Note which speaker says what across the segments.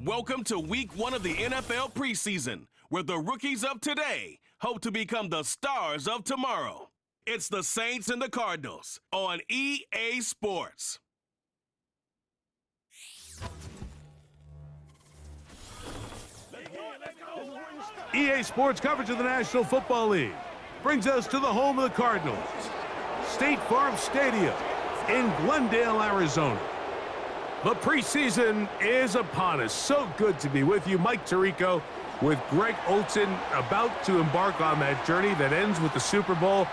Speaker 1: Welcome to week 1 of the NFL preseason, where the rookies of today hope to become the stars of tomorrow. It's the Saints and the Cardinals on EA Sports.
Speaker 2: EA Sports coverage of the National Football League brings us to the home of the Cardinals, State Farm Stadium in Glendale, Arizona. The preseason is upon us. So good to be with you. Mike Tirico with Greg Olson, about to embark on that journey that ends with the Super Bowl.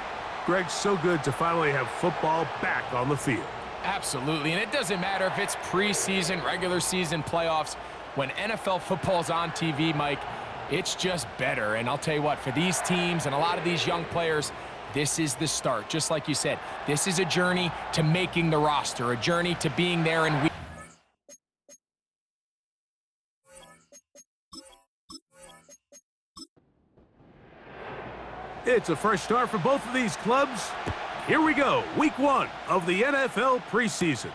Speaker 2: Greg, so good to finally have football back on the field.
Speaker 3: Absolutely, and it doesn't matter if it's preseason, regular season, playoffs. When NFL football's on TV, Mike, it's just better. And I'll tell you what, for these teams and a lot of these young players, this is the start. Just like you said, this is a journey to making the roster, a journey to being there in week.
Speaker 2: It's a fresh start for both of these clubs. Here we go, week 1 of the NFL preseason.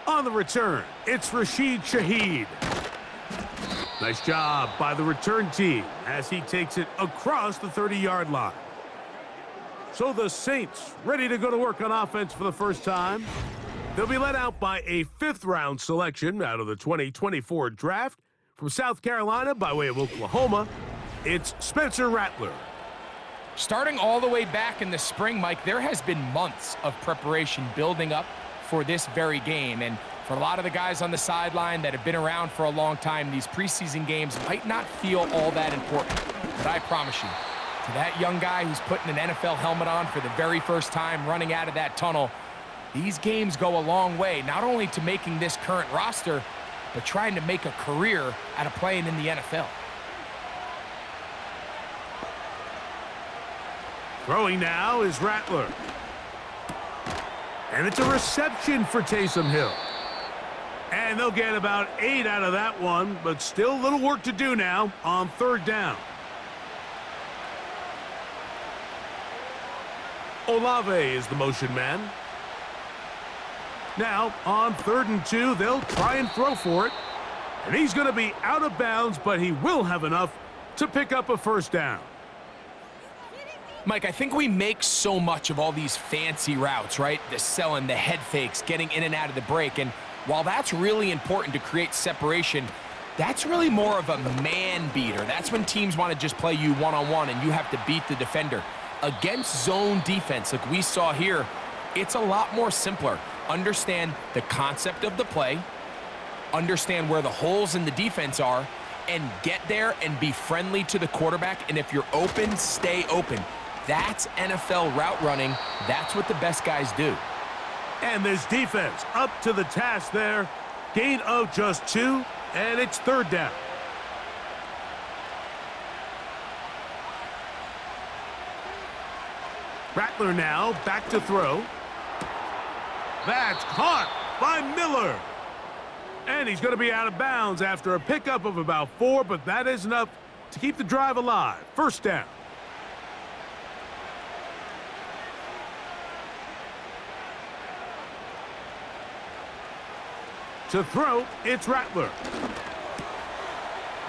Speaker 2: On the return, it's Rashid Shaheed. Nice job by the return team as he takes it across the 30-yard line. So the Saints ready to go to work on offense for the first time. They'll be led out by a 5th-round selection out of the 2024 draft. From South Carolina by way of Oklahoma, it's Spencer Rattler.
Speaker 3: Starting all the way back in the spring, Mike, there has been months of preparation building up for this very game. And for a lot of the guys on the sideline that have been around for a long time, these preseason games might not feel all that important. But I promise you, to that young guy who's putting an NFL helmet on for the very first time, running out of that tunnel, these games go a long way, not only to making this current roster, but trying to make a career out of playing in the NFL.
Speaker 2: Throwing now is Rattler. And it's a reception for Taysom Hill. And they'll get about 8 out of that one, but still a little work to do now on 3rd down. Olave is the motion man. Now, on 3rd and 2, they'll try and throw for it. And he's going to be out of bounds, but he will have enough to pick up a 1st down.
Speaker 3: Mike, I think we make so much of all these fancy routes, right? The selling, the head fakes, getting in and out of the break. And while that's really important to create separation, that's really more of a man beater. That's when teams want to just play you one-on-one and you have to beat the defender. Against zone defense, like we saw here, it's a lot more simpler. Understand the concept of the play, understand where the holes in the defense are, and get there and be friendly to the quarterback. And if you're open, stay open. That's NFL route running. That's what the best guys do.
Speaker 2: And this defense up to the task there. Gain of just 2, and it's 3rd down. Rattler now back to throw. That's caught by Miller. And he's going to be out of bounds after a pickup of about 4, but that is enough to keep the drive alive. 1st down. To throw, it's Rattler.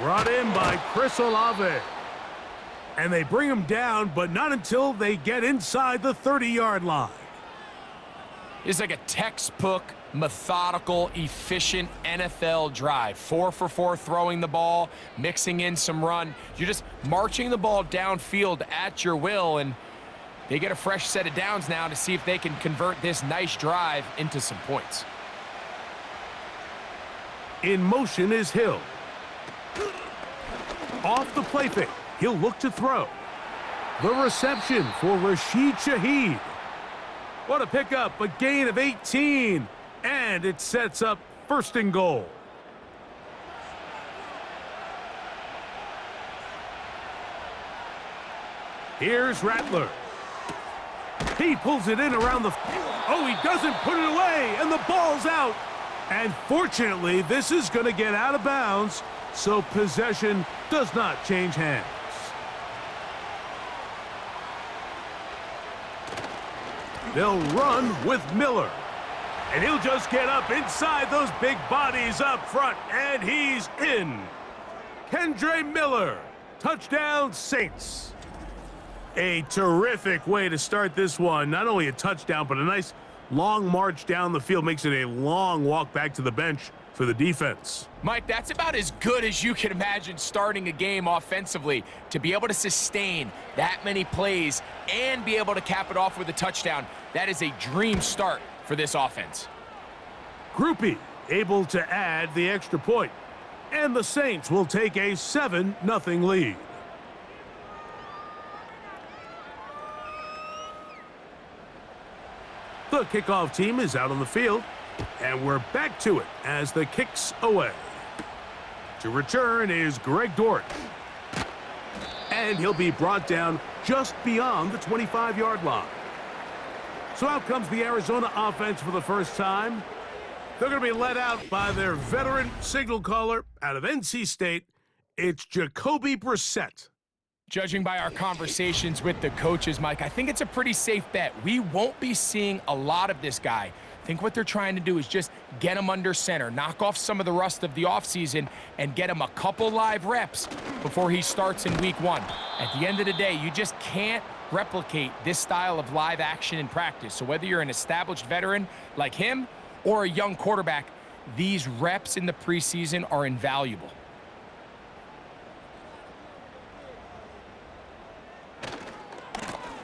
Speaker 2: Brought in by Chris Olave. And they bring him down, but not until they get inside the 30-yard line.
Speaker 3: It's like a textbook, methodical, efficient NFL drive. 4 for 4 throwing the ball, mixing in some run. You're just marching the ball downfield at your will, and they get a fresh set of downs now to see if they can convert this nice drive into some points.
Speaker 2: In motion is Hill. Off the play fake, he'll look to throw. The reception for Rashid Shaheed. What a pickup, a gain of 18. And it sets up 1st and goal. Here's Rattler. He pulls it in around the... Oh, he doesn't put it away, and the ball's out. And fortunately, this is going to get out of bounds, so possession does not change hands. They'll run with Miller. And he'll just get up inside those big bodies up front, and he's in. Kendre Miller, touchdown Saints. A terrific way to start this one. Not only a touchdown, but a nice long march down the field. Makes it a long walk back to the bench for the defense.
Speaker 3: Mike, that's about as good as you can imagine starting a game offensively. To be able to sustain that many plays and be able to cap it off with a touchdown, that is a dream start for this offense.
Speaker 2: Groupie able to add the extra point, and the Saints will take a 7-0 lead. The kickoff team is out on the field, and we're back to it as the kick's away. To return is Greg Dortch, and he'll be brought down just beyond the 25-yard line. So out comes the Arizona offense for the first time. They're going to be led out by their veteran signal caller out of NC State. It's Jacoby Brissett.
Speaker 3: Judging by our conversations with the coaches, Mike, I think it's a pretty safe bet. We won't be seeing a lot of this guy. I think what they're trying to do is just get him under center, knock off some of the rust of the offseason, and get him a couple live reps before he starts in week 1. At the end of the day, you just can't replicate this style of live action in practice. So whether you're an established veteran like him or a young quarterback, these reps in the preseason are invaluable.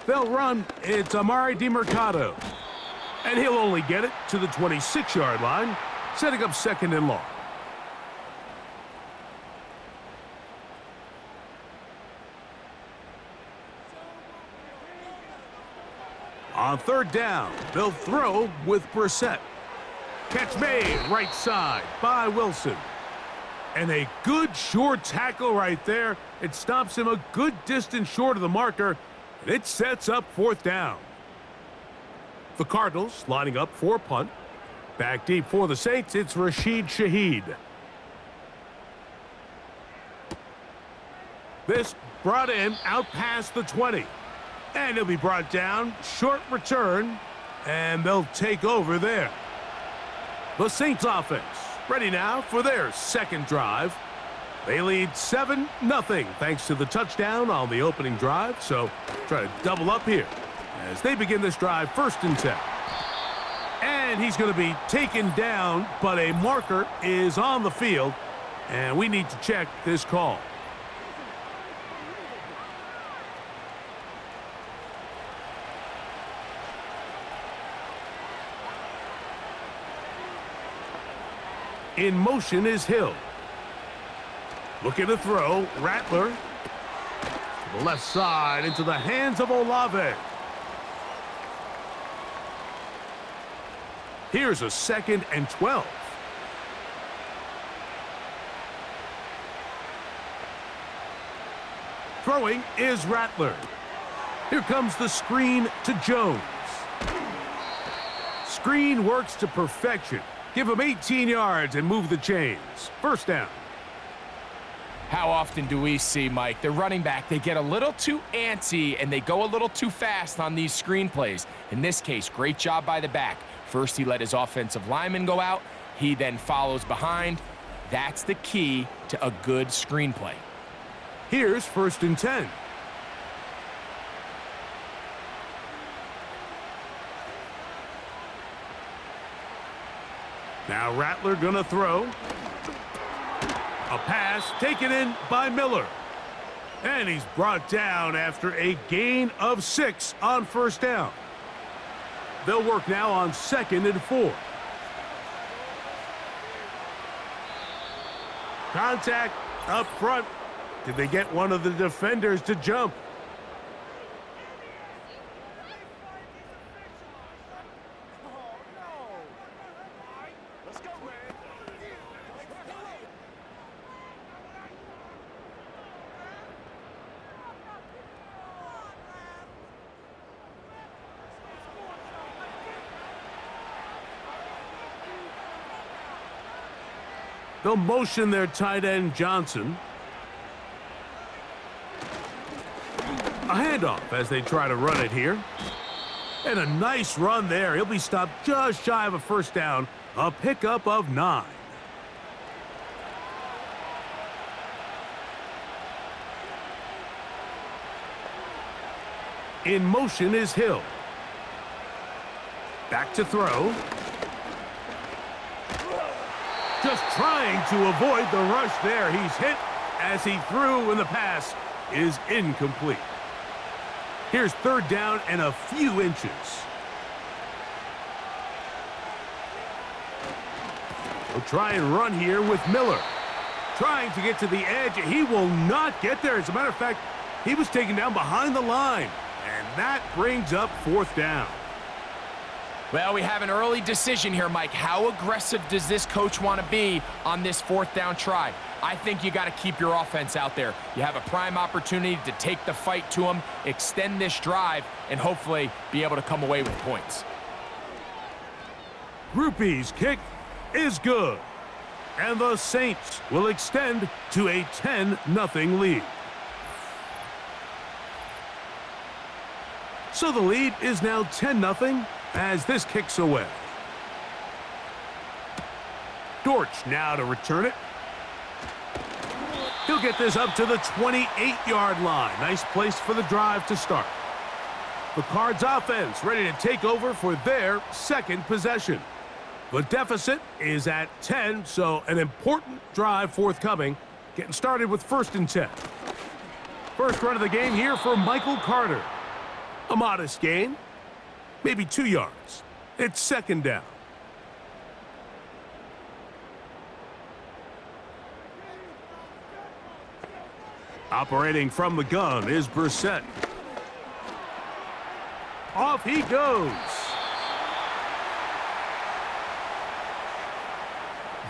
Speaker 2: They'll run. It's Amari DiMercado. And he'll only get it to the 26-yard line, setting up 2nd and long. On 3rd down, they'll throw with Brissett. Catch made right side by Wilson. And a good short tackle right there. It stops him a good distance short of the marker, and it sets up 4th down. The Cardinals lining up for a punt. Back deep for the Saints, it's Rashid Shaheed. This brought in out past the 20. And he'll be brought down, short return, and they'll take over there. The Saints offense ready now for their 2nd drive. They lead 7-0 thanks to the touchdown on the opening drive, so try to double up here as they begin this drive 1st and 10. And he's going to be taken down, but a marker is on the field, and we need to check this call. In motion is Hill. Looking to throw, Rattler. To the left side, into the hands of Olave. Here's a 2nd and 12. Throwing is Rattler. Here comes the screen to Jones. Screen works to perfection. Give him 18 yards and move the chains. 1st down.
Speaker 3: How often do we see, Mike, the running back, they get a little too antsy and they go a little too fast on these screen plays. In this case, great job by the back. First, he let his offensive lineman go out. He then follows behind. That's the key to a good screen play.
Speaker 2: Here's 1st and 10. Now Rattler gonna throw. A pass taken in by Miller. And he's brought down after a gain of 6 on 1st down. They'll work now on 2nd and 4. Contact up front. Did they get one of the defenders to jump? They'll motion their tight end, Johnson. A handoff as they try to run it here. And a nice run there. He'll be stopped just shy of a first down. A pickup of 9. In motion is Hill. Back to throw. Just trying to avoid the rush there. He's hit as he threw, and the pass is incomplete. Here's third down and a few inches. We'll try and run here with Miller. Trying to get to the edge. He will not get there. As a matter of fact, he was taken down behind the line. And that brings up fourth down.
Speaker 3: Well, we have an early decision here, Mike. How aggressive does this coach want to be on this fourth down try? I think you got to keep your offense out there. You have a prime opportunity to take the fight to them, extend this drive, and hopefully be able to come away with points.
Speaker 2: Groupie's kick is good. And the Saints will extend to a 10-0 lead. So the lead is now 10-0 as this kicks away. Dortch now to return it. He'll get this up to the 28-yard line. Nice place for the drive to start. The Cards offense ready to take over for their second possession. The deficit is at 10, so an important drive forthcoming. Getting started with 1st and 10. First run of the game here for Michael Carter. A modest gain, maybe 2 yards. It's 2nd down. Operating from the gun is Brissett. Off he goes.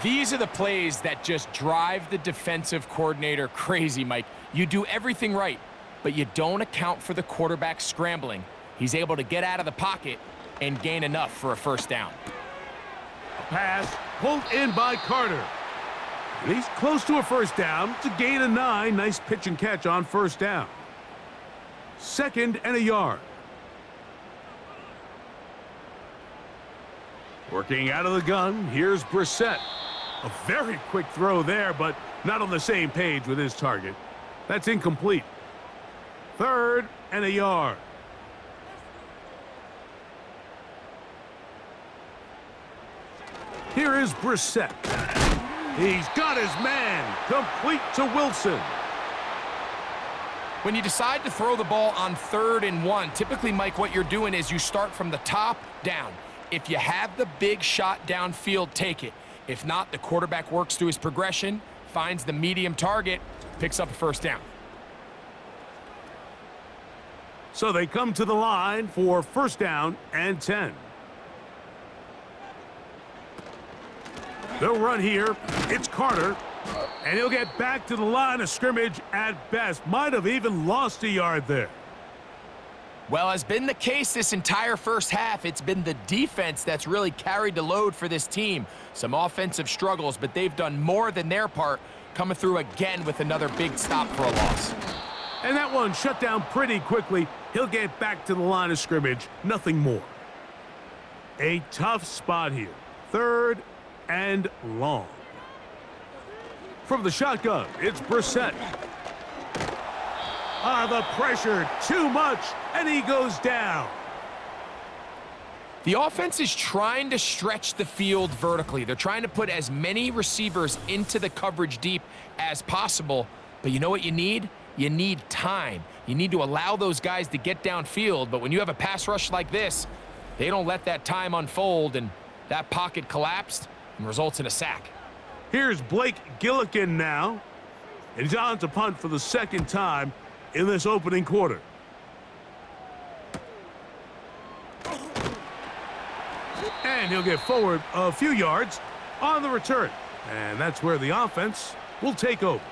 Speaker 3: These are the plays that just drive the defensive coordinator crazy, Mike. You do everything right, but you don't account for the quarterback scrambling. He's able to get out of the pocket and gain enough for a first down.
Speaker 2: A pass pulled in by Carter. And he's close to a first down to gain a 9. Nice pitch and catch on first down. 2nd and a yard. Working out of the gun, here's Brissett. A very quick throw there, but not on the same page with his target. That's incomplete. 3rd and a yard. Here is Brissett. He's got his man, complete to Wilson.
Speaker 3: When you decide to throw the ball on 3rd and 1, typically, Mike, what you're doing is you start from the top down. If you have the big shot downfield, take it. If not, the quarterback works through his progression, finds the medium target, picks up a first down.
Speaker 2: So they come to the line for 1st down and 10. They'll run here. It's Carter. And he'll get back to the line of scrimmage at best. Might have even lost a yard there.
Speaker 3: Well, as been the case this entire first half, it's been the defense that's really carried the load for this team. Some offensive struggles, but they've done more than their part, coming through again with another big stop for a loss.
Speaker 2: And that one shut down pretty quickly. He'll get back to the line of scrimmage. Nothing more. A tough spot here. 3rd and long. From the shotgun, it's Brissett. The pressure, too much, and he goes down.
Speaker 3: The offense is trying to stretch the field vertically. They're trying to put as many receivers into the coverage deep as possible. But you know what you need? You need time. You need to allow those guys to get downfield. But when you have a pass rush like this, they don't let that time unfold, and that pocket collapsed and results in a sack.
Speaker 2: Here's Blake Gillikin now. And he's on to punt for the 2nd time in this opening quarter. And he'll get forward a few yards on the return. And that's where the offense will take over.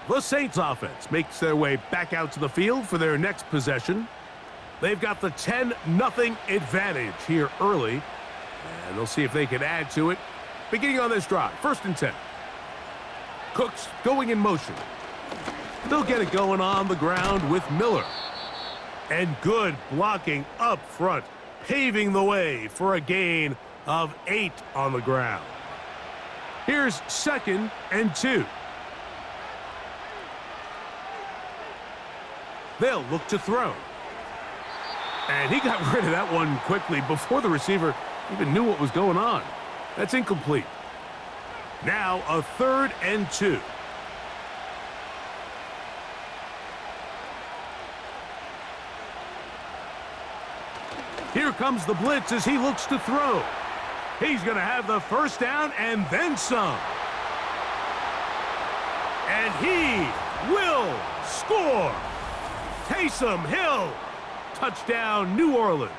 Speaker 2: The Saints offense makes their way back out to the field for their next possession. They've got the 10-0 advantage here early. And they'll see if they can add to it. Beginning on this drive, 1st and 10. Cooks going in motion. They'll get it going on the ground with Miller. And good blocking up front, paving the way for a gain of 8 on the ground. Here's 2nd and 2. They'll look to throw. And he got rid of that one quickly before the receiver even knew what was going on. That's incomplete. Now a 3rd and 2. Here comes the blitz as he looks to throw. He's going to have the first down and then some. And he will score. Taysom Hill. Touchdown, New Orleans.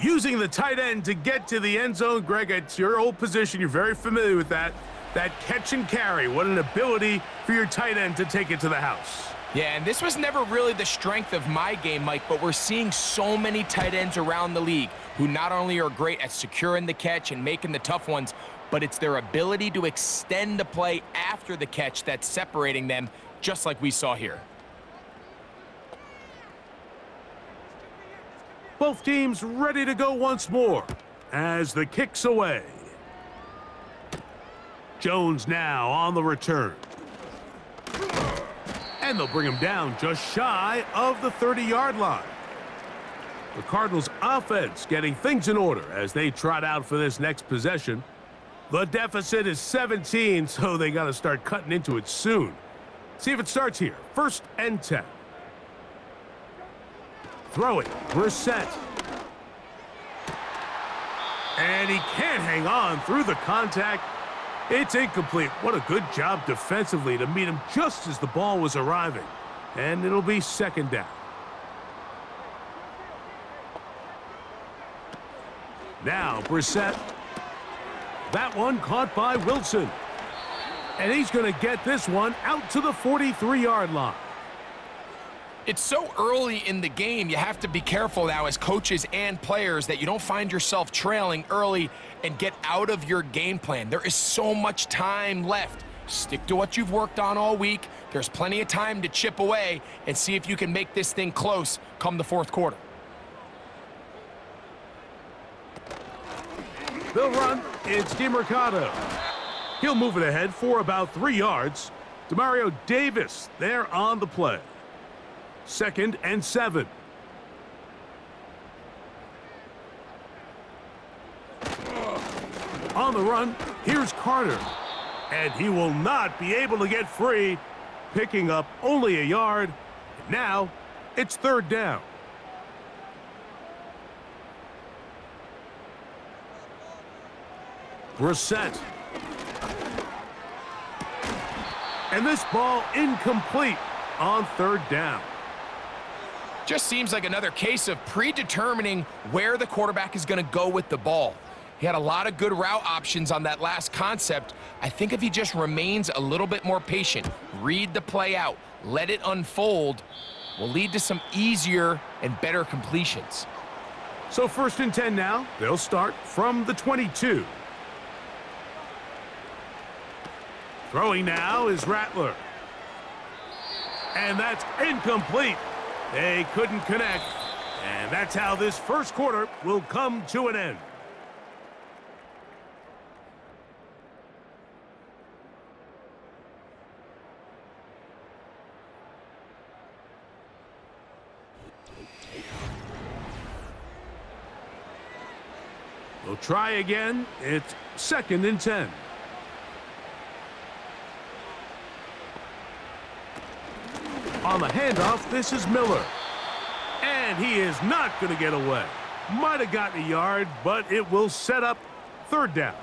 Speaker 2: Using the tight end to get to the end zone, Greg, it's your old position. You're very familiar with that. That catch and carry. What an ability for your tight end to take it to the house.
Speaker 3: Yeah, and this was never really the strength of my game, Mike, but we're seeing so many tight ends around the league who not only are great at securing the catch and making the tough ones, but it's their ability to extend the play after the catch that's separating them, just like we saw here.
Speaker 2: Both teams ready to go once more as the kick's away. Jones now on the return. And they'll bring him down just shy of the 30-yard line. The Cardinals offense getting things in order as they trot out for this next possession. The deficit is 17, so they got to start cutting into it soon. See if it starts here. 1st and 10. Throwing, Brissett. And he can't hang on through the contact. It's incomplete. What a good job defensively to meet him just as the ball was arriving. And it'll be 2nd down. Now Brissett. That one caught by Wilson. And he's going to get this one out to the 43-yard line.
Speaker 3: It's so early in the game, you have to be careful now as coaches and players that you don't find yourself trailing early and get out of your game plan. There is so much time left. Stick to what you've worked on all week. There's plenty of time to chip away and see if you can make this thing close come the 4th quarter.
Speaker 2: They'll run. It's DeMercado. He'll move it ahead for about 3 yards. Demario Davis there on the play. 2nd and 7. On the run, here's Carter. And he will not be able to get free, picking up only a yard. Now, it's 3rd down. Brissett. And this ball incomplete on 3rd down.
Speaker 3: Just seems like another case of predetermining where the quarterback is going to go with the ball. He had a lot of good route options on that last concept. I think if he just remains a little bit more patient, read the play out, let it unfold, will lead to some easier and better completions.
Speaker 2: So 1st and 10 now. They'll start from the 22. Throwing now is Rattler. And that's incomplete. They couldn't connect. And that's how this 1st quarter will come to an end. They'll try again. It's 2nd and 10. On the handoff, this is Miller. And he is not going to get away. Might have gotten a yard, but it will set up 3rd down.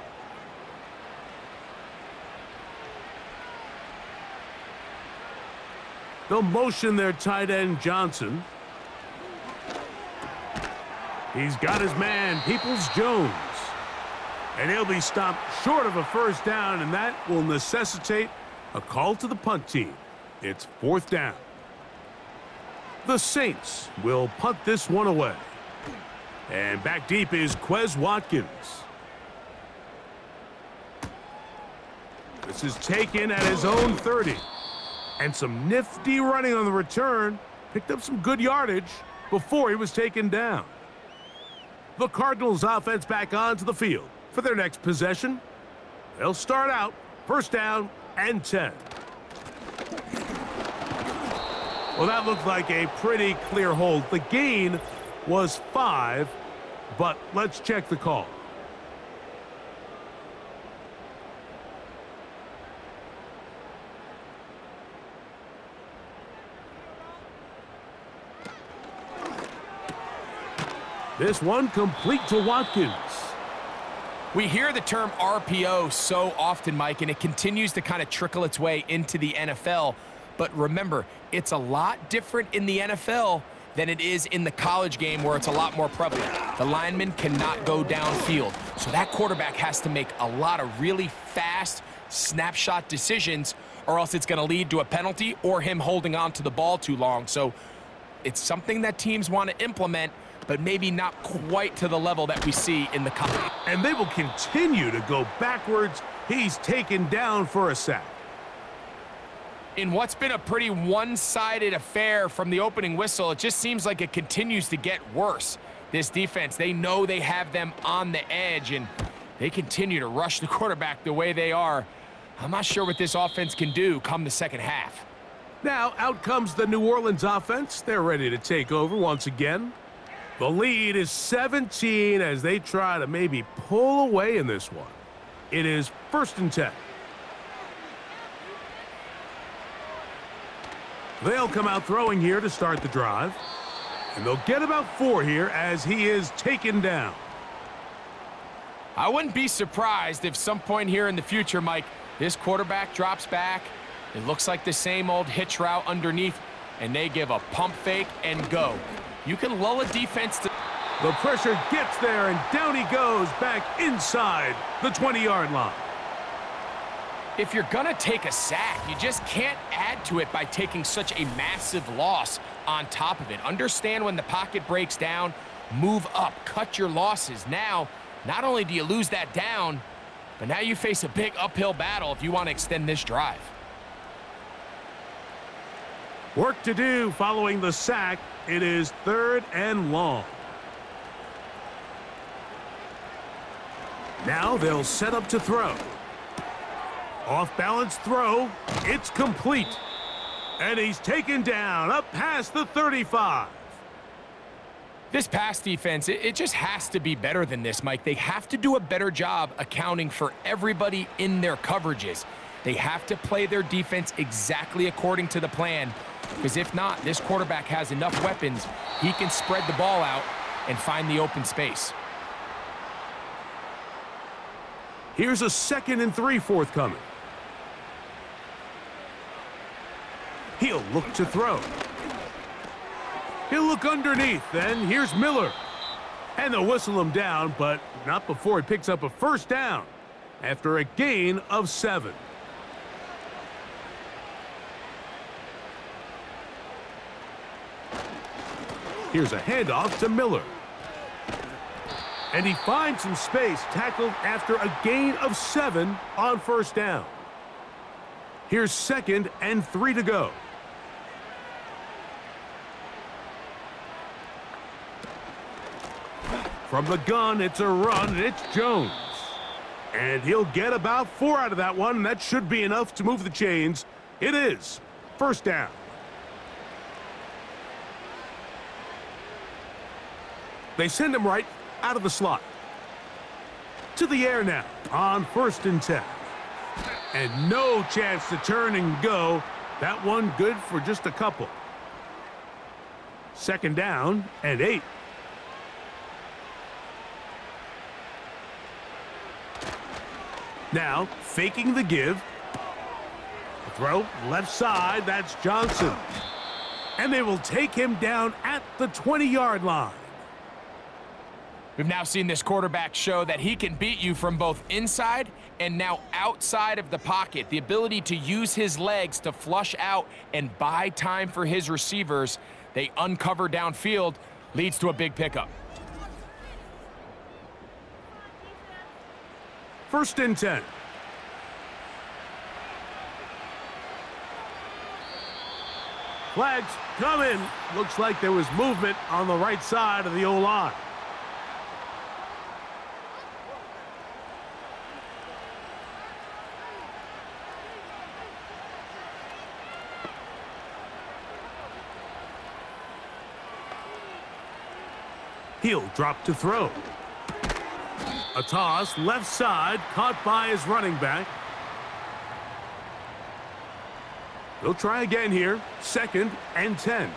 Speaker 2: They'll motion their tight end, Johnson. He's got his man, Peoples-Jones. And he'll be stopped short of a 1st down, and that will necessitate a call to the punt team. It's 4th down. The Saints will punt this one away. And back deep is Quez Watkins. This is taken at his own 30. And some nifty running on the return. picked up some good yardage before he was taken down. The Cardinals offense back onto the field for their next possession. They'll start out first down and 10. Well, that looked like a pretty clear hold. The gain was 5, but let's check the call. This one complete to Watkins.
Speaker 3: We hear the term RPO so often, Mike, and it continues to kind of trickle its way into the NFL. But remember, it's a lot different in the NFL than it is in the college game where it's a lot more prevalent. The lineman cannot go downfield. So that quarterback has to make a lot of really fast snapshot decisions, or else it's going to lead to a penalty or him holding on to the ball too long. So it's something that teams want to implement, but maybe not quite to the level that we see in the college.
Speaker 2: And they will continue to go backwards. He's taken down for a sack.
Speaker 3: In what's been a pretty one-sided affair from the opening whistle, it just seems like it continues to get worse. This defense, they know they have them on the edge, and they continue to rush the quarterback the way they are. I'm not sure what this offense can do come the second half.
Speaker 2: Now out comes the New Orleans offense. They're ready to take over once again. The lead is 17 as they try to maybe pull away in this one. It is first and 10. They'll come out throwing here to start the drive. And they'll get about 4 here as he is taken down.
Speaker 3: I wouldn't be surprised if some point here in the future, Mike, this quarterback drops back. It looks like the same old hitch route underneath, and they give a pump fake and go. You can lull a defense to...
Speaker 2: The pressure gets there, and down he goes back inside the 20-yard line.
Speaker 3: If you're going to take a sack, you just can't add to it by taking such a massive loss on top of it. Understand when the pocket breaks down, move up, cut your losses. Now, not only do you lose that down, but now you face a big uphill battle if you want to extend this drive.
Speaker 2: Work to do following the sack. It is 3rd and long. Now they'll set up to throw. Off-balance throw. It's complete. And he's taken down up past the 35.
Speaker 3: This pass defense, it just has to be better than this, Mike. They have to do a better job accounting for everybody in their coverages. They have to play their defense exactly according to the plan, because if not, this quarterback has enough weapons, he can spread the ball out and find the open space.
Speaker 2: Here's a 2nd and 3 forthcoming. He'll look to throw. He'll look underneath, then here's Miller. And they'll whistle him down, but not before he picks up a first down after a gain of 7. Here's a handoff to Miller. And he finds some space, tackled after a gain of 7 on first down. Here's 2nd and 3 to go. From the gun, it's a run, and it's Jones. And he'll get about 4 out of that one, and that should be enough to move the chains. It is first down. They send him right out of the slot. To the air now on 1st and 10. And no chance to turn and go. That one good for just a couple. 2nd down and 8. Now, faking the give. Throw left side, that's Johnson. And they will take him down at the 20-yard line.
Speaker 3: We've now seen this quarterback show that he can beat you from both inside and now outside of the pocket. The ability to use his legs to flush out and buy time for his receivers. They uncover downfield, leads to a big pickup.
Speaker 2: 1st and 10. Flags coming. Looks like there was movement on the right side of the O-line. He'll drop to throw. A toss, left side, caught by his running back. He'll try again here. 2nd and 10.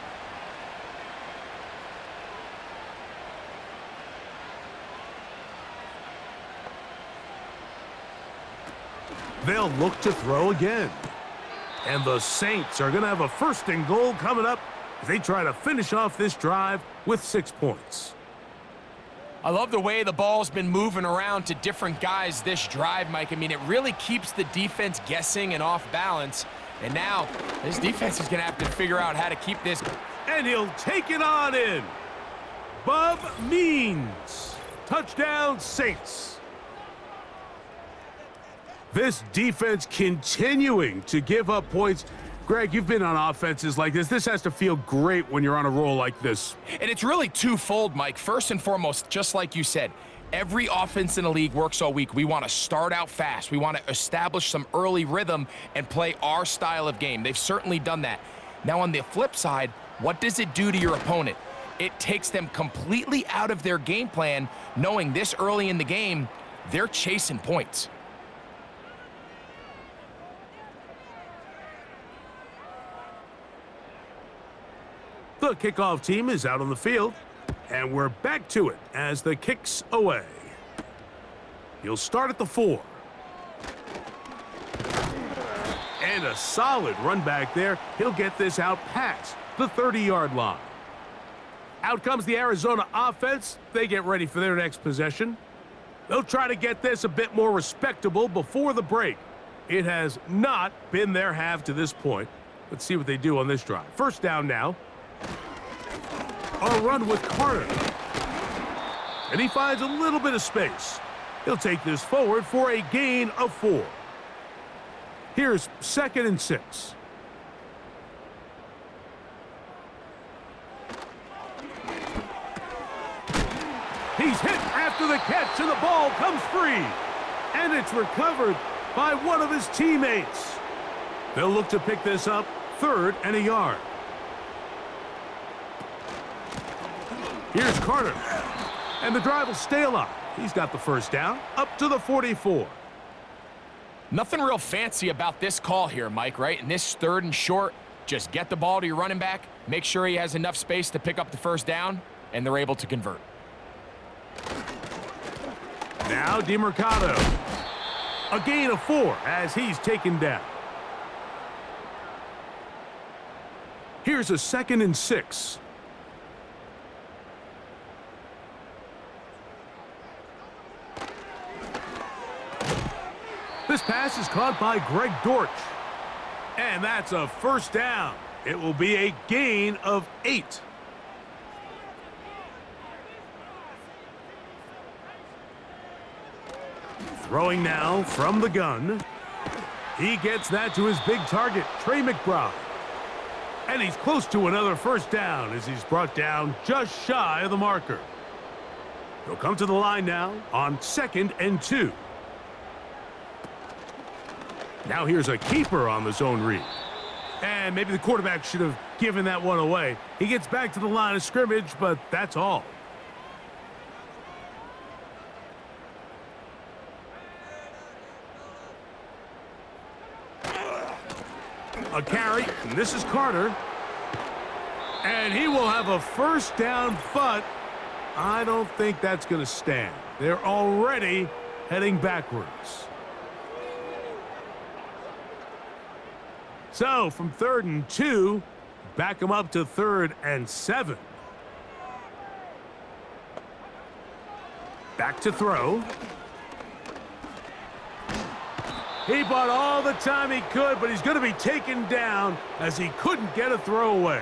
Speaker 2: They'll look to throw again. And the Saints are going to have a 1st and goal coming up as they try to finish off this drive with 6 points.
Speaker 3: I love the way the ball's been moving around to different guys this drive, Mike. I mean, it really keeps the defense guessing and off balance. And now, this defense is going to have to figure out how to keep this.
Speaker 2: And he'll take it on in. Bub Means. Touchdown, Saints. This defense continuing to give up points. Greg, you've been on offenses like this. This has to feel great when you're on a roll like this.
Speaker 3: And it's really twofold, Mike. First and foremost, just like you said, every offense in the league works all week. We want to start out fast. We want to establish some early rhythm and play our style of game. They've certainly done that. Now, on the flip side, what does it do to your opponent? It takes them completely out of their game plan, knowing this early in the game, they're chasing points.
Speaker 2: The kickoff team is out on the field, and we're back to it as the kick's away. He'll start at the 4. And a solid run back there. He'll get this out past the 30-yard line. Out comes the Arizona offense. They get ready for their next possession. They'll try to get this a bit more respectable before the break. It has not been their half to this point. Let's see what they do on this drive. 1st down now. A run with Carter. And he finds a little bit of space. He'll take this forward for a gain of 4. Here's 2nd and 6. He's hit after the catch, and the ball comes free. And it's recovered by one of his teammates. They'll look to pick this up 3rd and a yard. Here's Carter. And the drive will stay alive. He's got the 1st down up to the 44.
Speaker 3: Nothing real fancy about this call here, Mike, right? And this 3rd and short, just get the ball to your running back, make sure he has enough space to pick up the 1st down, and they're able to convert.
Speaker 2: Now DeMercado. A gain of 4 as he's taken down. Here's a 2nd and 6. This pass is caught by Greg Dortch. And that's a 1st down. It will be a gain of 8. Throwing now from the gun. He gets that to his big target, Trey McBride. And he's close to another 1st down as he's brought down just shy of the marker. He'll come to the line now on 2nd and 2. Now here's a keeper on the zone read. And maybe the quarterback should have given that one away. He gets back to the line of scrimmage, but that's all. A carry, and this is Carter. And he will have a 1st down, but I don't think that's going to stand. They're already heading backwards. So, from 3rd and 2, back him up to 3rd and 7. Back to throw. He bought all the time he could, but he's going to be taken down as he couldn't get a throw away.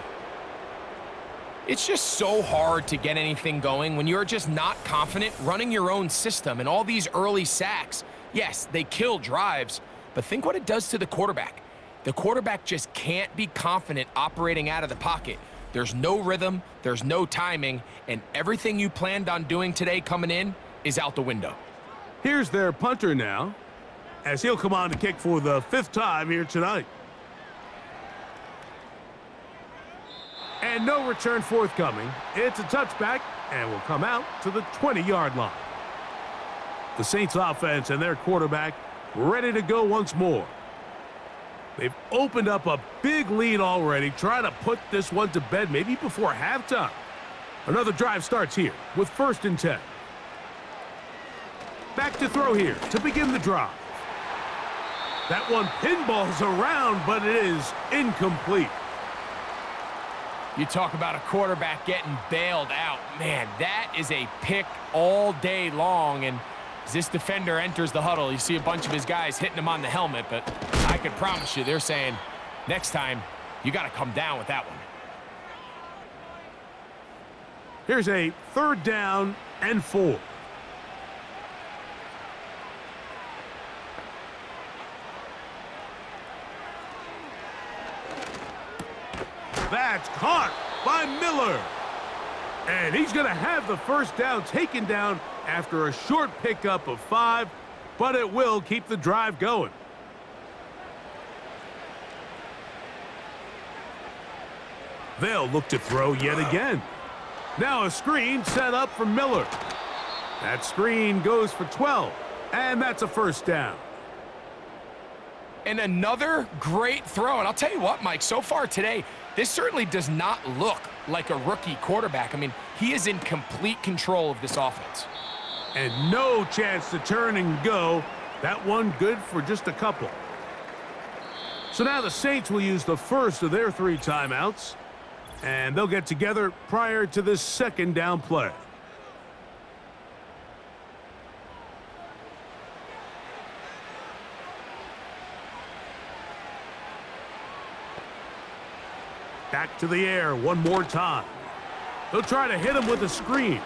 Speaker 3: It's just so hard to get anything going when you're just not confident running your own system. And all these early sacks, yes, they kill drives, but think what it does to the quarterback. The quarterback just can't be confident operating out of the pocket. There's no rhythm, there's no timing, and everything you planned on doing today coming in is out the window.
Speaker 2: Here's their punter now, as he'll come on to kick for the 5th time here tonight. And no return forthcoming. It's a touchback and will come out to the 20-yard line. The Saints offense and their quarterback ready to go once more. They've opened up a big lead already, trying to put this one to bed maybe before halftime. Another drive starts here with 1st and 10. Back to throw here to begin the drive. That one pinballs around, but it is incomplete.
Speaker 3: You talk about a quarterback getting bailed out. Man, that is a pick all day long, and as this defender enters the huddle, you see a bunch of his guys hitting him on the helmet, but I can promise you they're saying, next time, you got to come down with that one.
Speaker 2: Here's a 3rd down and 4. That's caught by Miller. And he's going to have the 1st down taken down after a short pickup of 5, but it will keep the drive going. They'll look to throw yet again. Now a screen set up for Miller. That screen goes for 12, and that's a 1st down.
Speaker 3: And another great throw. And I'll tell you what, Mike, so far today, this certainly does not look like a rookie quarterback. I mean, he is in complete control of this offense.
Speaker 2: And no chance to turn and go. That one good for just a couple. So now the Saints will use the first of their 3 timeouts, and they'll get together prior to this 2nd down play. Back to the air one more time. They'll try to hit him with a screen.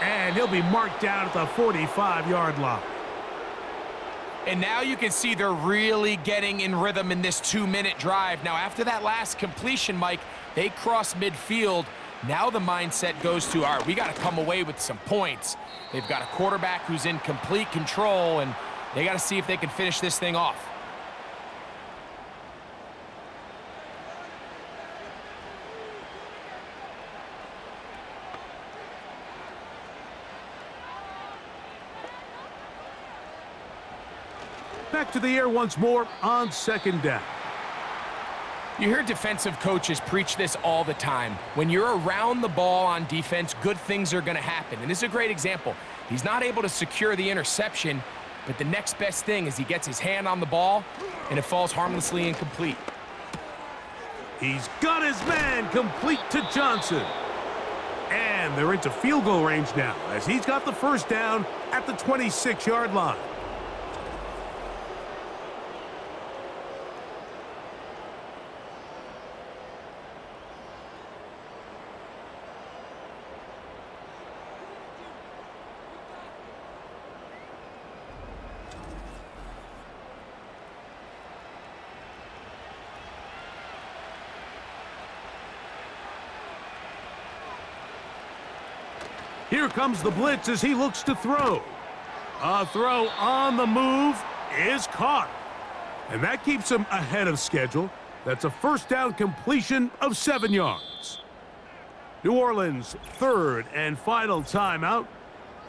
Speaker 2: And he'll be marked down at the 45-yard line.
Speaker 3: And now you can see they're really getting in rhythm in this 2-minute drive. Now, after that last completion, Mike, they cross midfield. Now the mindset goes to, all right, we got to come away with some points. They've got a quarterback who's in complete control, and they got to see if they can finish this thing off.
Speaker 2: Back to the air once more on 2nd down.
Speaker 3: You hear defensive coaches preach this all the time. When you're around the ball on defense, good things are going to happen. And this is a great example. He's not able to secure the interception, but the next best thing is he gets his hand on the ball, and it falls harmlessly incomplete.
Speaker 2: He's got his man complete to Johnson. And they're into field goal range now as he's got the 1st down at the 26-yard line. Here comes the blitz as he looks to throw. A throw on the move is caught. And that keeps him ahead of schedule. That's a 1st down completion of 7 yards. New Orleans' 3rd and final timeout.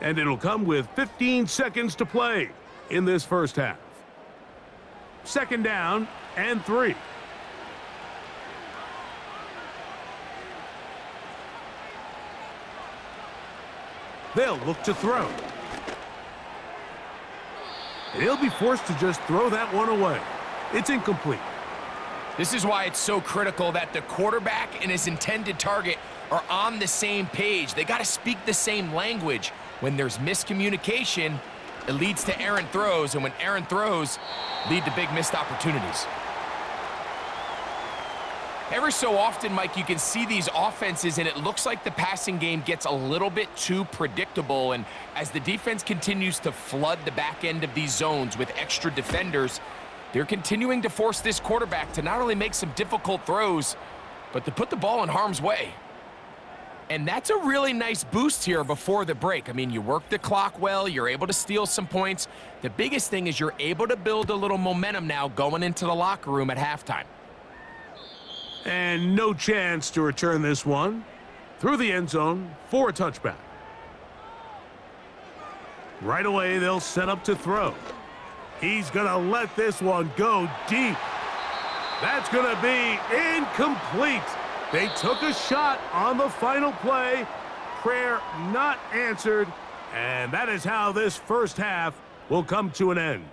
Speaker 2: And it'll come with 15 seconds to play in this 1st half. 2nd down and 3. They'll look to throw. And he'll be forced to just throw that one away. It's incomplete.
Speaker 3: This is why it's so critical that the quarterback and his intended target are on the same page. They got to speak the same language. When there's miscommunication, it leads to errant throws, and when errant throws lead to big missed opportunities. Every so often, Mike, you can see these offenses, and it looks like the passing game gets a little bit too predictable. And as the defense continues to flood the back end of these zones with extra defenders, they're continuing to force this quarterback to not only make some difficult throws, but to put the ball in harm's way. And that's a really nice boost here before the break. I mean, you work the clock well, you're able to steal some points. The biggest thing is you're able to build a little momentum now going into the locker room at halftime.
Speaker 2: And no chance to return this one. Through the end zone for a touchback. Right away, they'll set up to throw. He's going to let this one go deep. That's going to be incomplete. They took a shot on the final play. Prayer not answered. And that is how this first half will come to an end.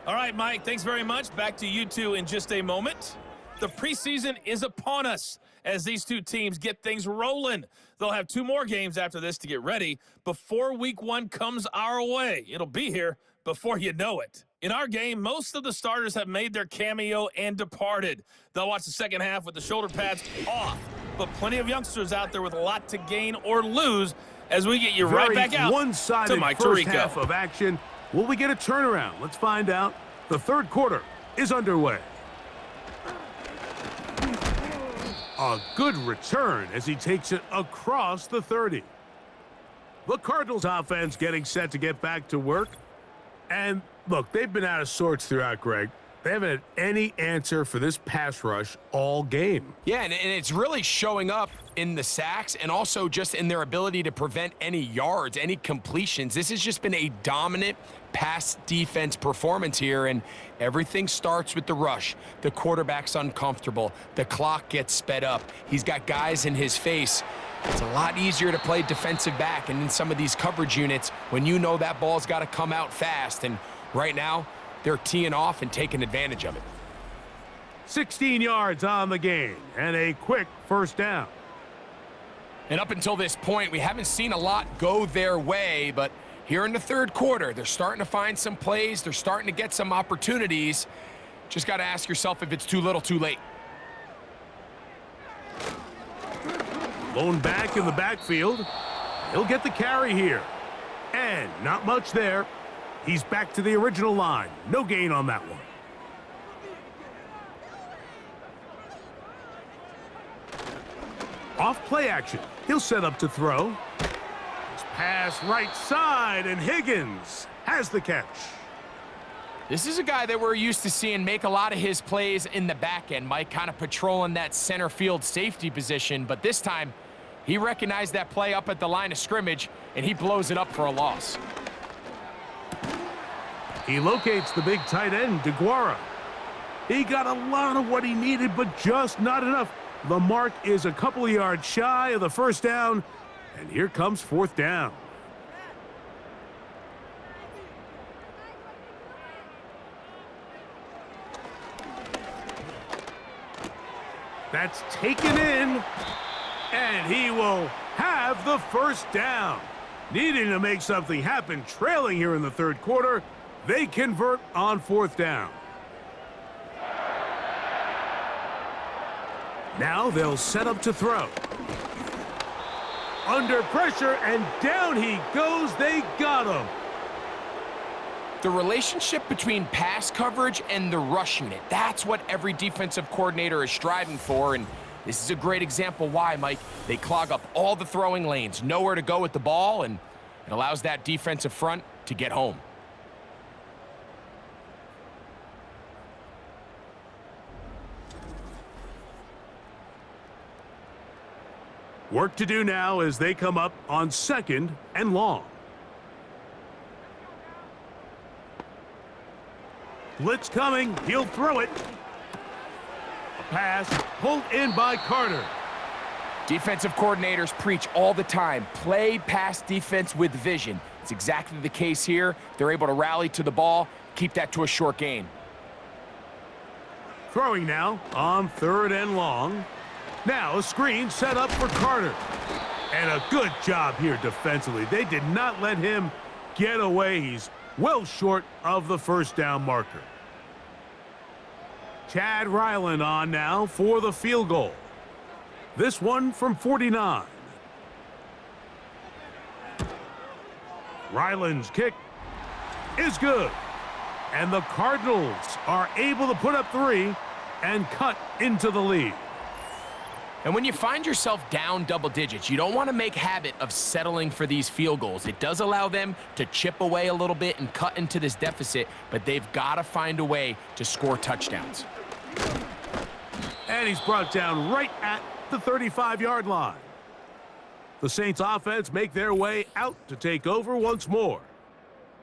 Speaker 4: All right, Mike, thanks very much. Back to you two in just a moment. The preseason is upon us as these two teams get things rolling. They'll have 2 more games after this to get ready before week 1 comes our way. It'll be here before you know it. In our game, most of the starters have made their cameo and departed. They'll watch the second half with the shoulder pads off, but plenty of youngsters out there with a lot to gain or lose as we get you right back out
Speaker 2: one-sided
Speaker 4: to Mike
Speaker 2: first
Speaker 4: Tirico.
Speaker 2: half of action. Will we get a turnaround? Let's find out. The third quarter is underway. A good return as he takes it across the 30. The Cardinals offense getting set to get back to work. And look, they've been out of sorts throughout, Greg. They haven't had any answer for this pass rush all game.
Speaker 3: Yeah, and it's really showing up in the sacks and also just in their ability to prevent any yards, any completions. This has just been a dominant pass defense performance here, and everything starts with the rush. The quarterback's uncomfortable. The clock gets sped up. He's got guys in his face. It's a lot easier to play defensive back and in some of these coverage units when you know that ball's got to come out fast. And right now, they're teeing off and taking advantage of it.
Speaker 2: 16 yards on the game and a quick first down.
Speaker 3: And up until this point, we haven't seen a lot go their way, but here in the third quarter, they're starting to find some plays. They're starting to get some opportunities. Just got to ask yourself if it's too little, too late.
Speaker 2: Lone back in the backfield. He'll get the carry here. And not much there. He's back to the original line. No gain on that one. Off play action. He'll set up to throw. His pass right side, and Higgins has the catch.
Speaker 3: This is a guy that we're used to seeing make a lot of his plays in the back end, Mike, kind of patrolling that center field safety position. But this time, he recognized that play up at the line of scrimmage, and he blows it up for a loss.
Speaker 2: He locates the big tight end, DeGuara. He got a lot of what he needed, but just not enough. The mark is a couple of yards shy of the first down, and here comes fourth down. That's taken in, and he will have the first down. Needing to make something happen, trailing here in the third quarter, they convert on fourth down. Now they'll set up to throw. Under pressure, and down he goes. They got him.
Speaker 3: The relationship between pass coverage and the rush unit, that's what every defensive coordinator is striving for, and this is a great example why, Mike. They clog up all the throwing lanes, nowhere to go with the ball, and it allows that defensive front to get home.
Speaker 2: Work to do now as they come up on second and long. Blitz coming. He'll throw it. A pass pulled in by Carter.
Speaker 3: Defensive coordinators preach all the time, play pass defense with vision. It's exactly the case here. They're able to rally to the ball, keep that to a short gain.
Speaker 2: Throwing now on third and long. Now a screen set up for Carter. And a good job here defensively. They did not let him get away. He's well short of the first down marker. Chad Ryland on now for the field goal. This one from 49. Ryland's kick is good. And the Cardinals are able to put up 3 and cut into the lead.
Speaker 3: And when you find yourself down double digits, you don't want to make habit of settling for these field goals. It does allow them to chip away a little bit and cut into this deficit, but they've got to find a way to score touchdowns.
Speaker 2: And he's brought down right at the 35-yard line. The Saints offense make their way out to take over once more.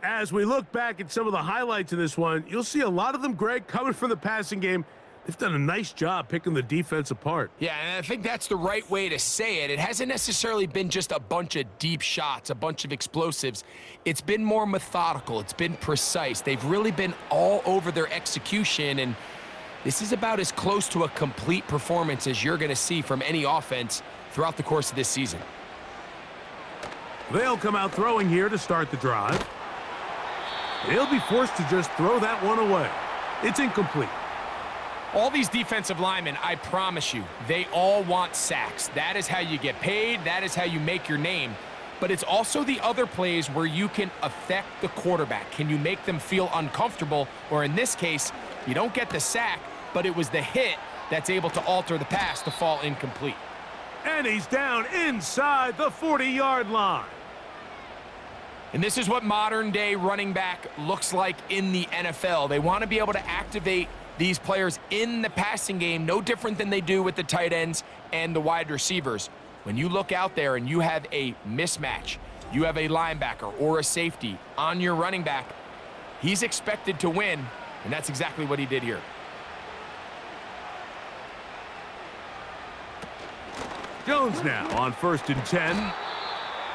Speaker 2: As we look back at some of the highlights in this one, you'll see a lot of them, Greg, coming from the passing game. They've done a nice job picking the defense apart.
Speaker 3: Yeah, and I think that's the right way to say it. It hasn't necessarily been just a bunch of deep shots, a bunch of explosives. It's been more methodical. It's been precise. They've really been all over their execution, and this is about as close to a complete performance as you're going to see from any offense throughout the course of this season.
Speaker 2: They'll come out throwing here to start the drive. They'll be forced to just throw that one away. It's incomplete.
Speaker 3: All these defensive linemen, I promise you, they all want sacks. That is how you get paid. That is how you make your name. But it's also the other plays where you can affect the quarterback. Can you make them feel uncomfortable? Or in this case, you don't get the sack, but it was the hit that's able to alter the pass to fall incomplete.
Speaker 2: And he's down inside the 40-yard line.
Speaker 3: And this is what modern-day running back looks like in the NFL. They want to be able to activate these players in the passing game, no different than they do with the tight ends and the wide receivers. When you look out there and you have a mismatch, you have a linebacker or a safety on your running back, he's expected to win, and that's exactly what he did here.
Speaker 2: Jones now on 1st and 10.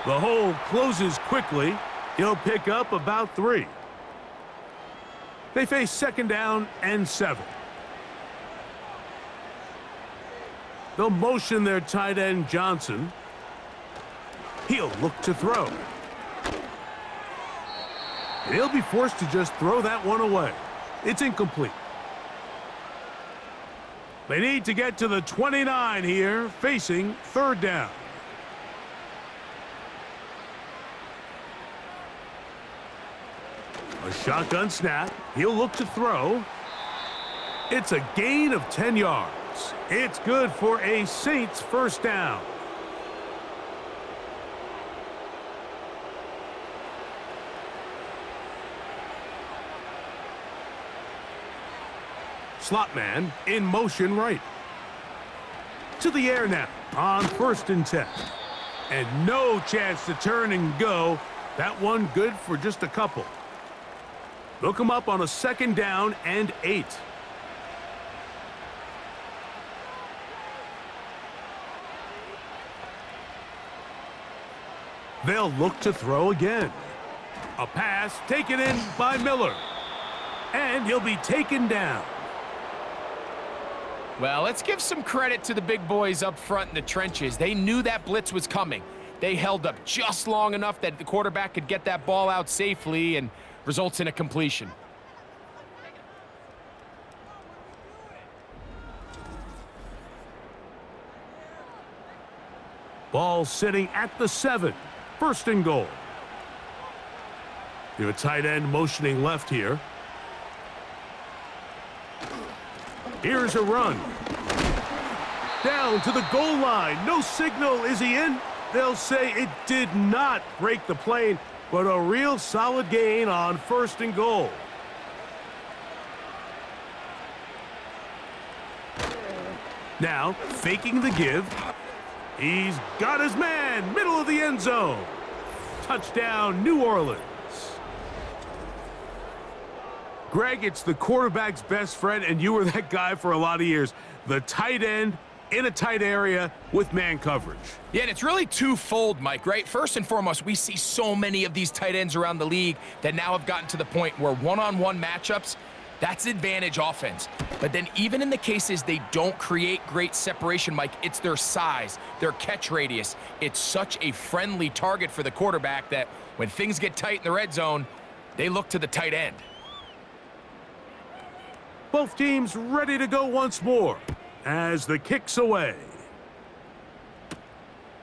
Speaker 2: The hole closes quickly. He'll pick up about 3. They face 2nd down and 7. They'll motion their tight end Johnson. He'll look to throw. He'll be forced to just throw that one away. It's incomplete. They need to get to the 29 here, facing 3rd down. A shotgun snap. He'll look to throw. It's a gain of 10 yards. It's good for a Saints 1st down. Slot man in motion right. To the air now on 1st and 10. And no chance to turn and go. That one good for just a couple. They'll come up on a 2nd down and 8. They'll look to throw again. A pass taken in by Miller. And he'll be taken down.
Speaker 3: Well, let's give some credit to the big boys up front in the trenches. They knew that blitz was coming. They held up just long enough that the quarterback could get that ball out safely and results in a completion.
Speaker 2: Ball sitting at the 7. 1st and goal. You have a tight end motioning left here. Here's a run. Down to the goal line. No signal. Is he in? They'll say it did not break the plane, but a real solid gain on 1st and goal. Now, faking the give. He's got his man, middle of the end zone. Touchdown, New Orleans. Greg, it's the quarterback's best friend, and you were that guy for a lot of years. The tight end in a tight area with man coverage.
Speaker 3: Yeah, and it's really twofold, Mike, right? First and foremost, we see so many of these tight ends around the league that now have gotten to the point where one-on-one matchups, that's advantage offense. But then even in the cases they don't create great separation, Mike, it's their size, their catch radius. It's such a friendly target for the quarterback that when things get tight in the red zone, they look to the tight end.
Speaker 2: Both teams ready to go once more as the kick's away.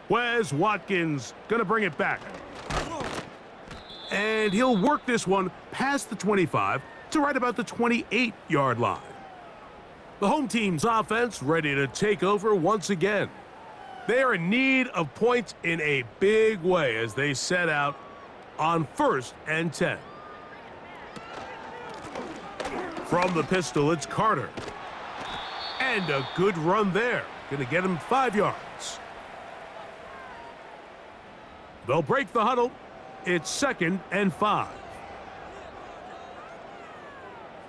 Speaker 2: Wes Watkins gonna bring it back. And he'll work this one past the 25 to right about the 28-yard line. The home team's offense ready to take over once again. They are in need of points in a big way as they set out on 1st and 10. From the pistol, it's Carter. And a good run there. Going to get him 5 yards. They'll break the huddle. It's 2nd and 5.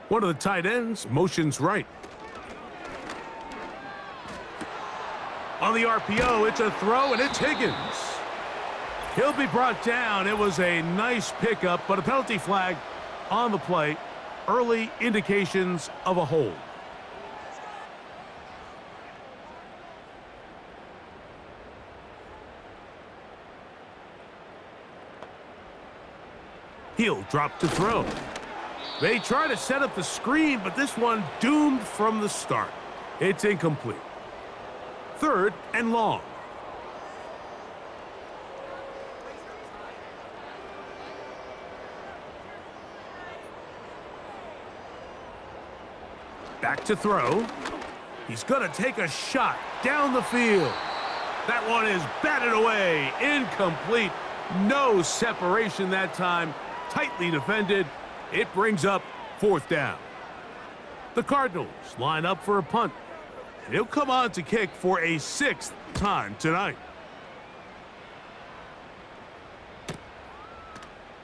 Speaker 2: One of the tight ends motions right. On the RPO, it's a throw, and it's Higgins. He'll be brought down. It was a nice pickup, but a penalty flag on the play. Early indications of a hold. He'll drop to throw. They try to set up the screen, but this one doomed from the start. It's incomplete. 3rd and long. Back to throw. He's going to take a shot down the field. That one is batted away. Incomplete. No separation that time. Tightly defended. It brings up 4th down. The Cardinals line up for a punt. And he'll come on to kick for a 6th time tonight.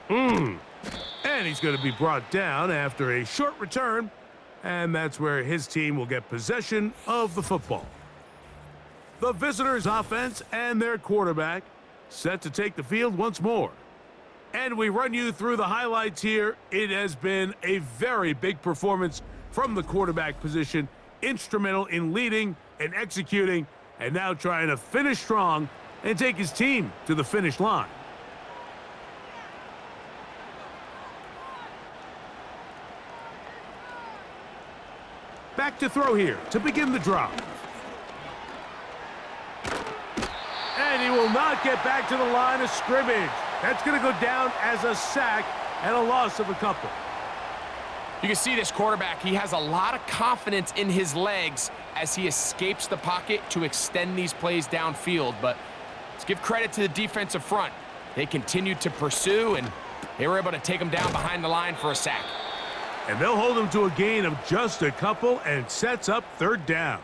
Speaker 2: And he's going to be brought down after a short return. And that's where his team will get possession of the football. The visitors' offense and their quarterback set to take the field once more. And we run you through the highlights here. It has been a very big performance from the quarterback position. Instrumental in leading and executing, and now trying to finish strong and take his team to the finish line. Back to throw here to begin the drive. And he will not get back to the line of scrimmage. That's going to go down as a sack and a loss of a couple.
Speaker 3: You can see this quarterback, he has a lot of confidence in his legs as he escapes the pocket to extend these plays downfield. But let's give credit to the defensive front. They continued to pursue, and they were able to take him down behind the line for a sack.
Speaker 2: And they'll hold him to a gain of just a couple and sets up 3rd down.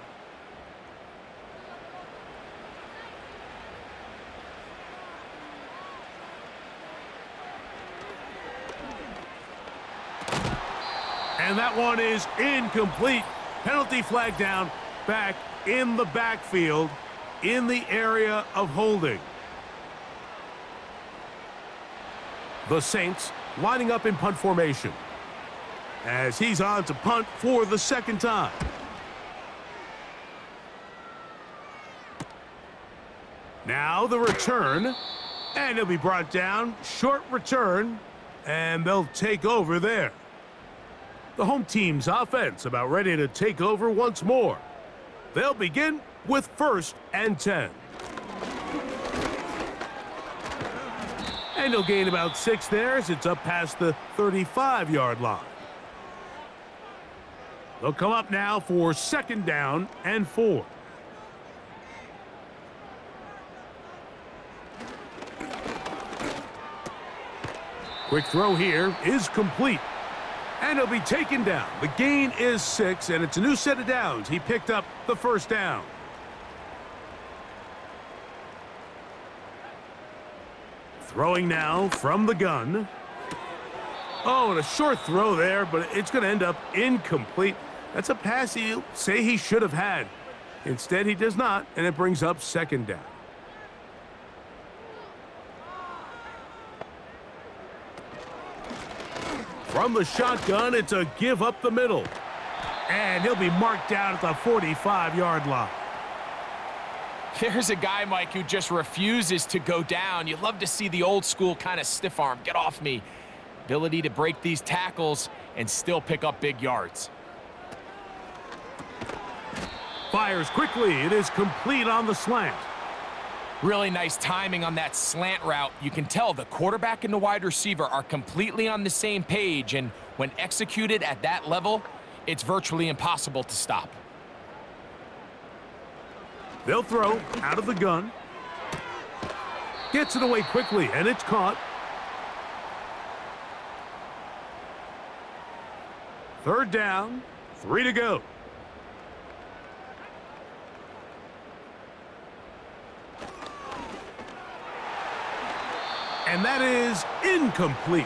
Speaker 2: And that one is incomplete. Penalty flag down, back in the backfield, in the area of holding. The Saints lining up in punt formation as he's on to punt for the 2nd time. Now the return, and he'll be brought down. Short return, and they'll take over there. The home team's offense about ready to take over once more. They'll begin with 1st and 10. And he'll gain about 6 there as it's up past the 35-yard line. They'll come up now for 2nd down and 4. Quick throw here is complete. And he'll be taken down. The gain is 6, and it's a new set of downs. He picked up the 1st down. Throwing now from the gun. Oh, and a short throw there, but it's going to end up incomplete. That's a pass he'll say he should have had. Instead, he does not, and it brings up 2nd down. From the shotgun, it's a give up the middle. And he'll be marked down at the 45-yard line.
Speaker 3: There's a guy, Mike, who just refuses to go down. You love to see the old school kind of stiff arm. Get off me. Ability to break these tackles and still pick up big yards.
Speaker 2: Fires quickly. It is complete on the slant.
Speaker 3: Really nice timing on that slant route. You can tell the quarterback and the wide receiver are completely on the same page, and When executed at that level, it's virtually impossible to stop.
Speaker 2: They'll throw out of the gun. Gets it away quickly, and it's caught. Third down, 3 to go. And that is incomplete.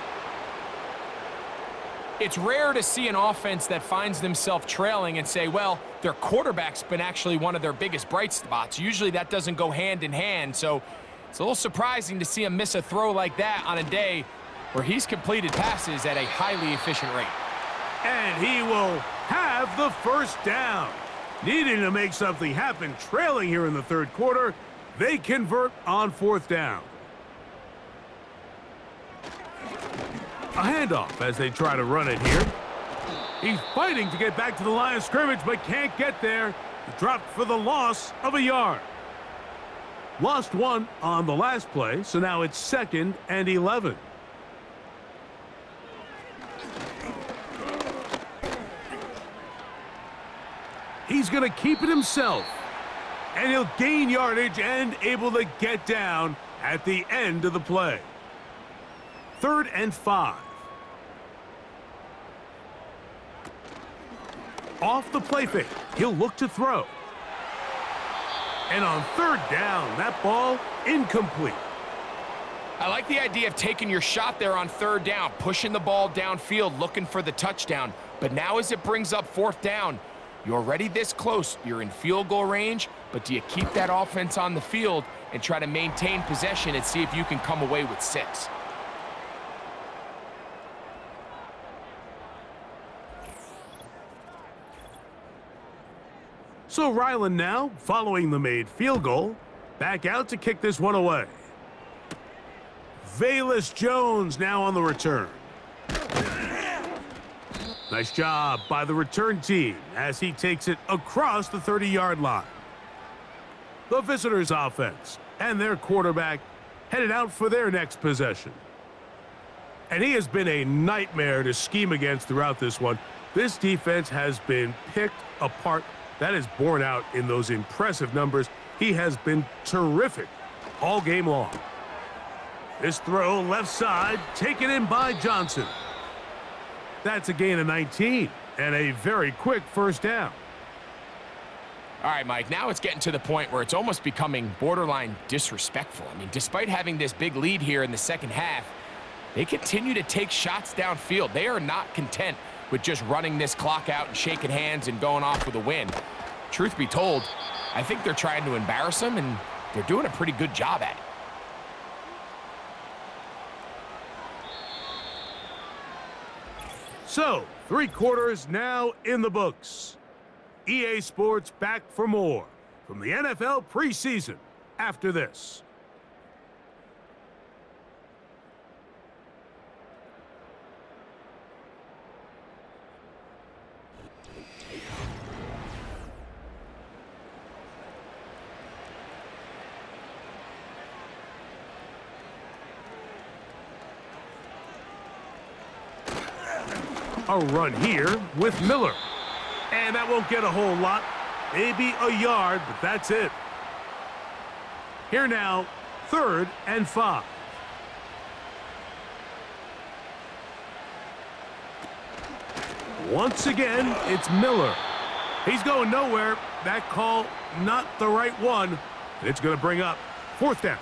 Speaker 3: It's rare to see an offense that finds themselves trailing and say, well, their quarterback's been actually one of their biggest bright spots. Usually that doesn't go hand in hand, so it's a little surprising to see him miss a throw like that on a day where he's completed passes at a highly efficient rate.
Speaker 2: And he will have the first down. Needing to make something happen, trailing here in the third quarter, they convert on fourth down. A handoff as they try to run it here. He's fighting to get back to the line of scrimmage, but can't get there. He dropped for the loss of a yard. Lost one on the last play, so now it's 2nd and 11. He's going to keep it himself. And he'll gain yardage and able to get down at the end of the play. 3rd and 5. Off the play fake, he'll look to throw. And on 3rd down, that ball incomplete.
Speaker 3: I like the idea of taking your shot there on 3rd down, pushing the ball downfield, looking for the touchdown. But now as it brings up 4th down, you're already this close. You're in field goal range, but do you keep that offense on the field and try to maintain possession and see if you can come away with 6?
Speaker 2: So Ryland now, following the made field goal, back out to kick this one away. Velus Jones now on the return. Nice job by the return team as he takes it across the 30-yard line. The visitors' offense and their quarterback headed out for their next possession. And he has been a nightmare to scheme against throughout this one. This defense has been picked apart. That is borne out in those impressive numbers. He has been terrific all game long. This throw left side, taken in by Johnson. That's a gain of 19 and a very quick first down.
Speaker 3: All right, Mike, now it's getting to the point where it's almost becoming borderline disrespectful. I mean, despite having this big lead here in the second half, they continue to take shots downfield. They are not content with just running this clock out and shaking hands and going off with a win. Truth be told, I think they're trying to embarrass them, and they're doing a pretty good job at it.
Speaker 2: So, 3 quarters now in the books. EA Sports back for more from the NFL preseason after this. A run here with Miller. And that won't get a whole lot. Maybe a yard, but that's it. Here now, 3rd and 5. Once again, it's Miller. He's going nowhere. That call, not the right one. And it's going to bring up 4th down.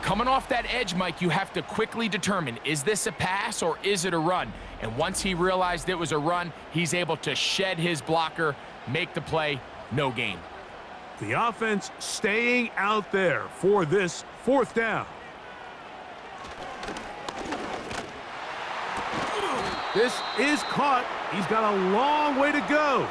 Speaker 3: Coming off that edge, Mike, you have to quickly determine, is this a pass or is it a run? And once he realized it was a run, he's able to shed his blocker, make the play, no gain.
Speaker 2: The offense staying out there for this 4th down. This is caught. He's got a long way to go.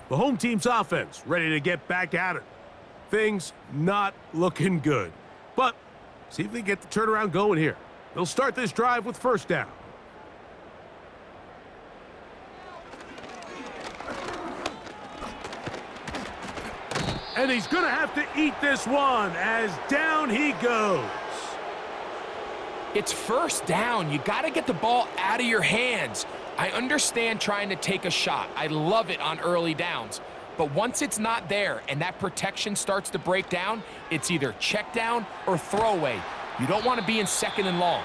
Speaker 2: The home team's offense ready to get back at it. Things not looking good. But see if they get the turnaround going here. They'll start this drive with 1st down. And he's going to have to eat this one as down he goes.
Speaker 3: It's first down. You got to get the ball out of your hands. I understand trying to take a shot. I love it on early downs. But once it's not there and that protection starts to break down, it's either check down or throwaway. You don't want to be in second and long.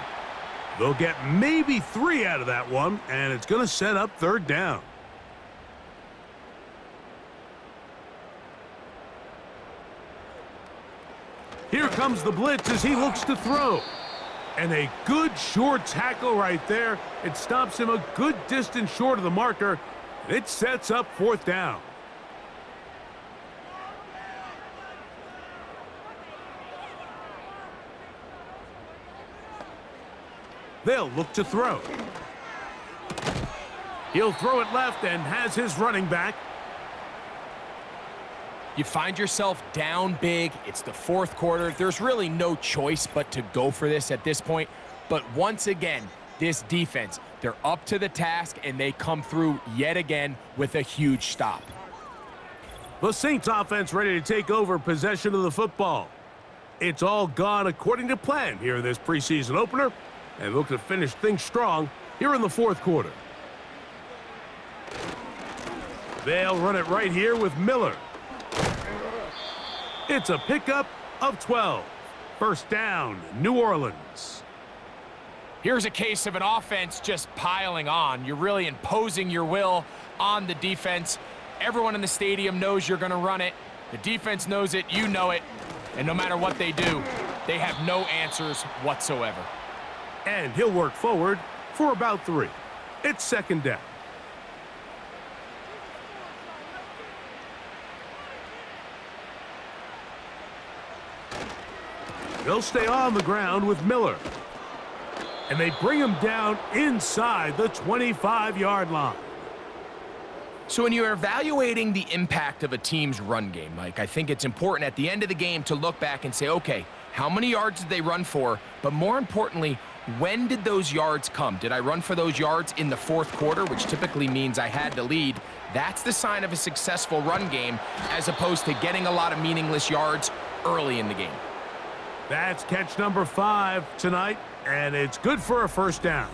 Speaker 2: They'll get maybe 3 out of that one, and it's going to set up third down. Here comes the blitz as he looks to throw. And a good short tackle right there. It stops him a good distance short of the marker. It sets up fourth down. They'll look to throw. He'll throw it left and has his running back.
Speaker 3: You find yourself down big. It's the fourth quarter. There's really no choice but to go for this at this point. But once again, this defense, they're up to the task, and they come through yet again with a huge stop.
Speaker 2: The Saints offense ready to take over possession of the football. It's all gone according to plan here in this preseason opener, and look to finish things strong here in the fourth quarter. They'll run it right here with Miller. It's a pickup of 12. First down, New Orleans.
Speaker 3: Here's a case of an offense just piling on. You're really imposing your will on the defense. Everyone in the stadium knows you're going to run it. The defense knows it, you know it. And no matter what they do, they have no answers whatsoever.
Speaker 2: And he'll work forward for about 3. It's second down. They'll stay on the ground with Miller. And they bring him down inside the 25-yard line.
Speaker 3: So when you're evaluating the impact of a team's run game, Mike, I think it's important at the end of the game to look back and say, okay, how many yards did they run for? But more importantly, when did those yards come? Did I run for those yards in the fourth quarter, which typically means I had to lead? That's the sign of a successful run game, as opposed to getting a lot of meaningless yards early in the game.
Speaker 2: That's catch number 5 tonight, and it's good for a first down.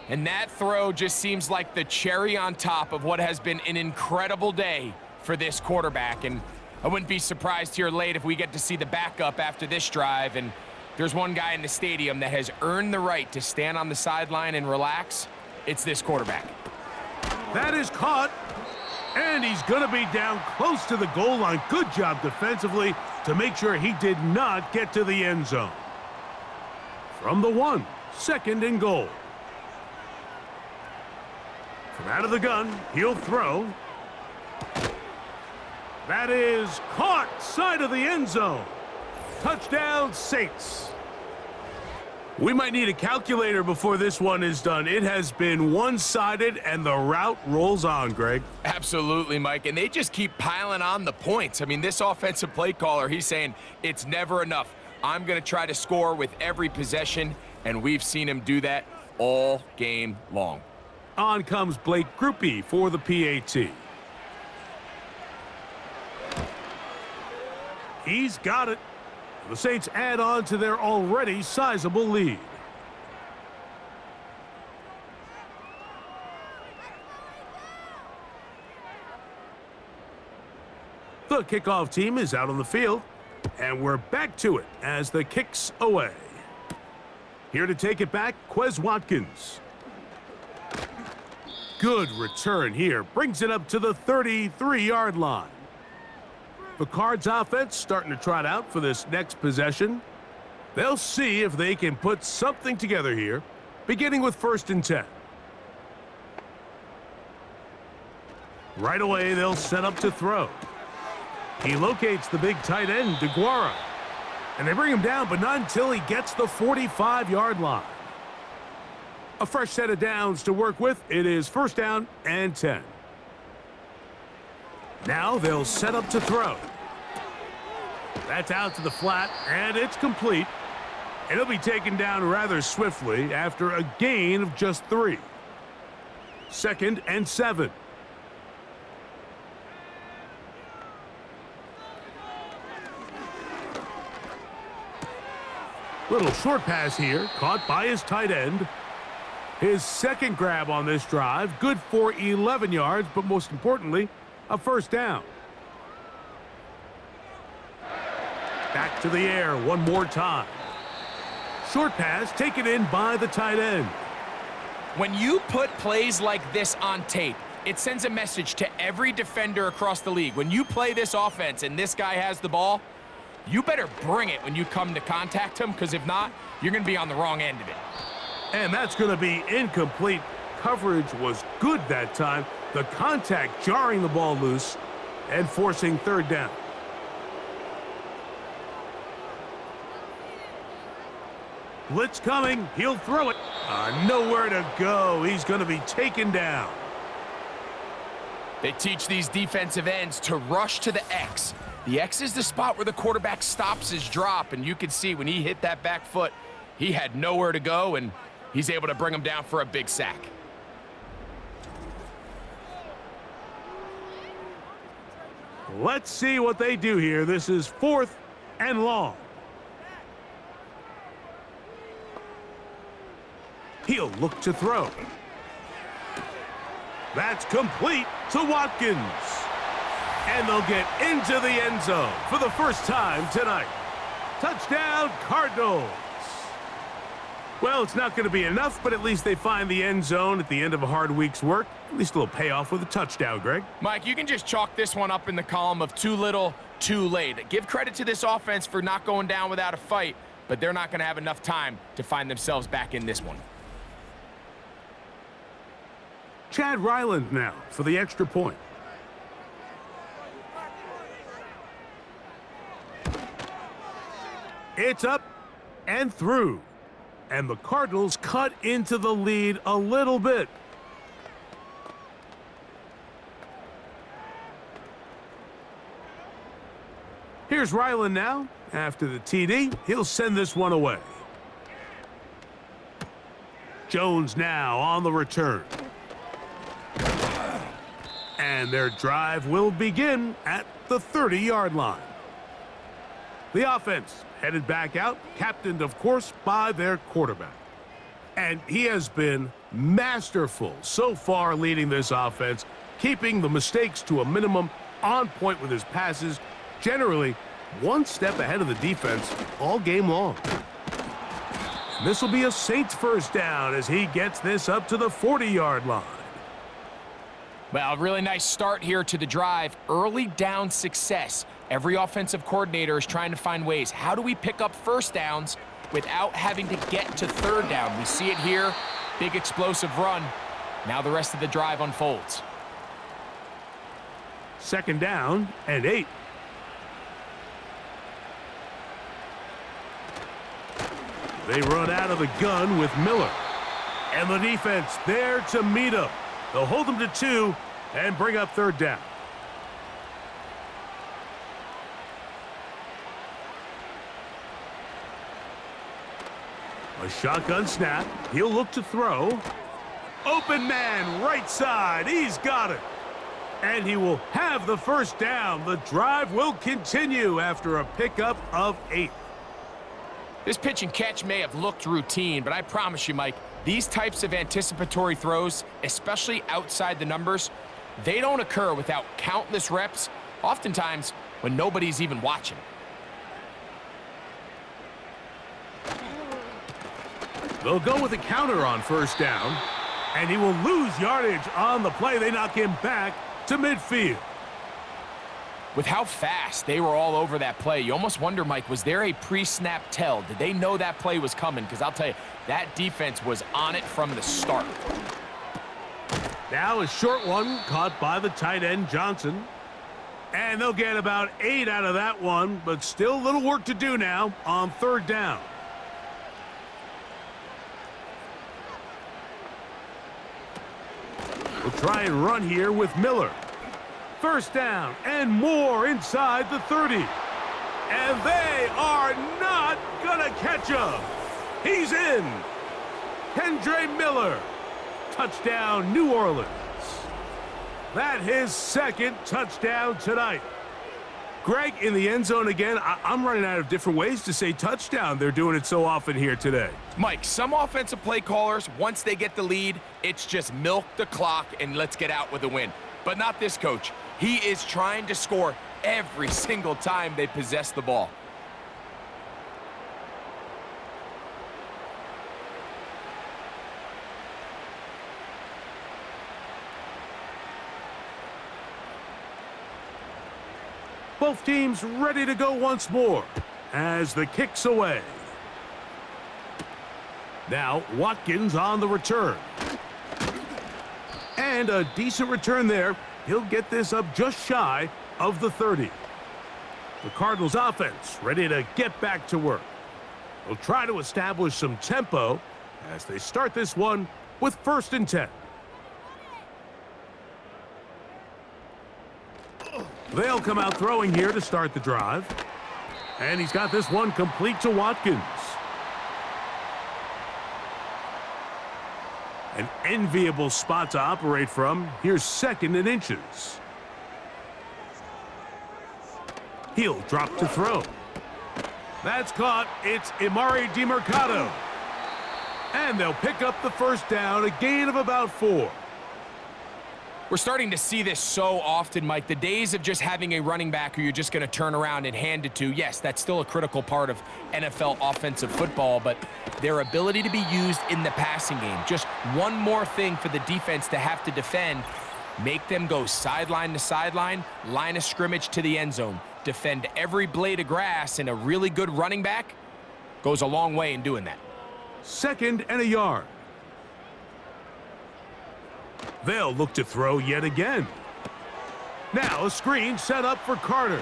Speaker 3: And that throw just seems like the cherry on top of what has been an incredible day for this quarterback. And I wouldn't be surprised here late if we get to see the backup after this drive. And there's one guy in the stadium that has earned the right to stand on the sideline and relax. It's this quarterback.
Speaker 2: That is caught, and he's going to be down close to the goal line. Good job defensively to make sure he did not get to the end zone. From the 1, second and goal. From out of the gun, he'll throw. That is caught side of the end zone. Touchdown, Saints. We might need a calculator before this one is done. It has been one-sided, and the route rolls on, Greg.
Speaker 3: Absolutely, Mike, and they just keep piling on the points. I mean, this offensive play caller, he's saying it's never enough. I'm going to try to score with every possession, and we've seen him do that all game long.
Speaker 2: On comes Blake Grupe for the PAT. He's got it. The Saints add on to their already sizable lead. The kickoff team is out on the field, and we're back to it as the kick's away. Here to take it back, Quez Watkins. Good return here. Brings it up to the 33-yard line. The Cards offense starting to trot out for this next possession. They'll see if they can put something together here, beginning with 1st and 10. Right away, they'll set up to throw. He locates the big tight end, DeGuara. And they bring him down, but not until he gets the 45-yard line. A fresh set of downs to work with. It is 1st down and 10. Now they'll set up to throw. That's out to the flat, and it's complete. It'll be taken down rather swiftly after a gain of just 3. 2nd and 7. Little short pass here, caught by his tight end. His second grab on this drive, good for 11 yards, but most importantly, a first down. Back to the air one more time. Short pass taken in by the tight end.
Speaker 3: When you put plays like this on tape, it sends a message to every defender across the league. When you play this offense and this guy has the ball, you better bring it when you come to contact him, because if not, you're going to be on the wrong end of it.
Speaker 2: And that's going to be incomplete. Coverage was good that time. The contact jarring the ball loose and forcing third down. Blitz coming. He'll throw it. Nowhere to go. He's going to be taken down.
Speaker 3: They teach these defensive ends to rush to the X. The X is the spot where the quarterback stops his drop, and you can see when he hit that back foot, he had nowhere to go, and he's able to bring him down for a big sack.
Speaker 2: Let's see what they do here. This is 4th and long. He'll look to throw. That's complete to Watkins. And they'll get into the end zone for the first time tonight. Touchdown, Cardinals. Well, it's not going to be enough, but at least they find the end zone at the end of a hard week's work. At least a little payoff with a touchdown, Greg.
Speaker 3: Mike, you can just chalk this one up in the column of too little, too late. Give credit to this offense for not going down without a fight, but they're not going to have enough time to find themselves back in this one.
Speaker 2: Chad Ryland now for the extra point. It's up and through. And the Cardinals cut into the lead a little bit. Here's Ryland now. After the TD, he'll send this one away. Jones now on the return. And their drive will begin at the 30-yard line. The offense headed back out, captained, of course, by their quarterback. And he has been masterful so far leading this offense, keeping the mistakes to a minimum, on point with his passes, generally one step ahead of the defense all game long. And this will be a Saints first down as he gets this up to the 40-yard line.
Speaker 3: Well, a really nice start here to the drive. Early down success. Every offensive coordinator is trying to find ways. How do we pick up first downs without having to get to third down? We see it here. Big explosive run. Now the rest of the drive unfolds.
Speaker 2: Second down and 8. They run out of the gun with Miller. And the defense there to meet him. They'll hold them to 2 and bring up third down. A shotgun snap. He'll look to throw. Open man, right side. He's got it. And he will have the first down. The drive will continue after a pickup of 8.
Speaker 3: This pitch and catch may have looked routine, but I promise you, Mike, these types of anticipatory throws, especially outside the numbers, they don't occur without countless reps, oftentimes when nobody's even watching.
Speaker 2: They'll go with a counter on first down, and he will lose yardage on the play. They knock him back to midfield.
Speaker 3: With how fast they were all over that play, you almost wonder, Mike, was there a pre-snap tell? Did they know that play was coming? Because I'll tell you, that defense was on it from the start.
Speaker 2: Now a short one caught by the tight end, Johnson. And they'll get about 8 out of that one, but still a little work to do now on third down. We'll try and run here with Miller. First down and more inside the 30. And they are not going to catch him. He's in. Kendre Miller. Touchdown, New Orleans. That his second touchdown tonight. Greg, in the end zone again, I'm running out of different ways to say touchdown. They're doing it so often here today.
Speaker 3: Mike, some offensive play callers, once they get the lead, it's just milk the clock and let's get out with a win. But not this coach. He is trying to score every single time they possess the ball.
Speaker 2: Both teams ready to go once more as the kick's away. Now Watkins on the return. And a decent return there. He'll get this up just shy of the 30. The Cardinals offense ready to get back to work. They'll try to establish some tempo as they start this one with 1st and 10. They'll come out throwing here to start the drive. And he's got this one complete to Watkins. An enviable spot to operate from. Here's 2nd and inches. He'll drop to throw. That's caught. It's Imari DiMercato. And they'll pick up the 1st down, a gain of about 4.
Speaker 3: We're starting to see this so often, Mike. The days of just having a running back who you're just going to turn around and hand it to, yes, that's still a critical part of NFL offensive football, but their ability to be used in the passing game, just one more thing for the defense to have to defend, make them go sideline to sideline, line of scrimmage to the end zone, defend every blade of grass, and a really good running back goes a long way in doing that.
Speaker 2: 2nd and a yard. They'll look to throw yet again. Now a screen set up for Carter.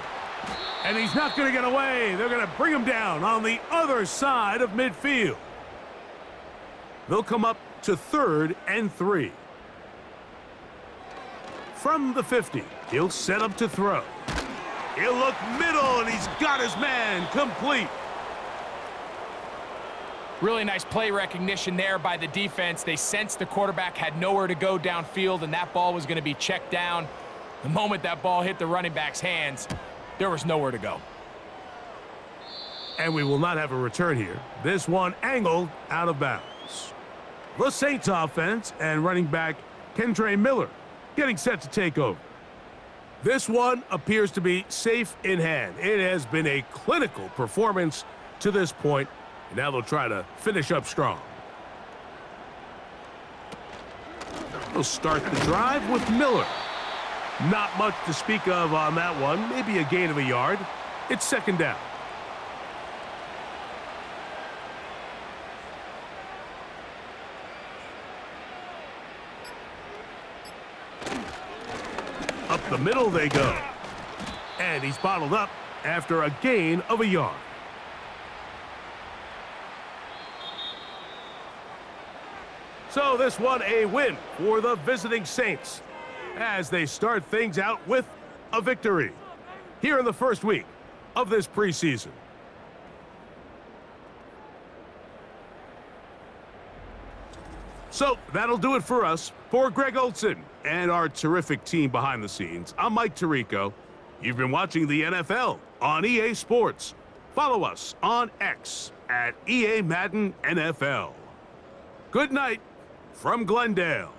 Speaker 2: And he's not going to get away. They're going to bring him down on the other side of midfield. They'll come up to 3rd and 3. From the 50, he'll set up to throw. He'll look middle, and he's got his man complete.
Speaker 3: Really nice play recognition there by the defense. They sensed the quarterback had nowhere to go downfield, and that ball was going to be checked down. The moment that ball hit the running back's hands, there was nowhere to go.
Speaker 2: And we will not have a return here. This one angled out of bounds. The Saints offense and running back Kendre Miller getting set to take over. This one appears to be safe in hand. It has been a clinical performance to this point. Now they'll try to finish up strong. They'll start the drive with Miller. Not much to speak of on that one. Maybe a gain of a yard. It's 2nd down. Up the middle they go. And he's bottled up after a gain of a yard. So this one a win for the visiting Saints as they start things out with a victory here in the 1st week of this preseason. So that'll do it for us. For Greg Olson and our terrific team behind the scenes, I'm Mike Tirico. You've been watching the NFL on EA Sports. Follow us on X at EA Madden NFL. Good night from Glendale.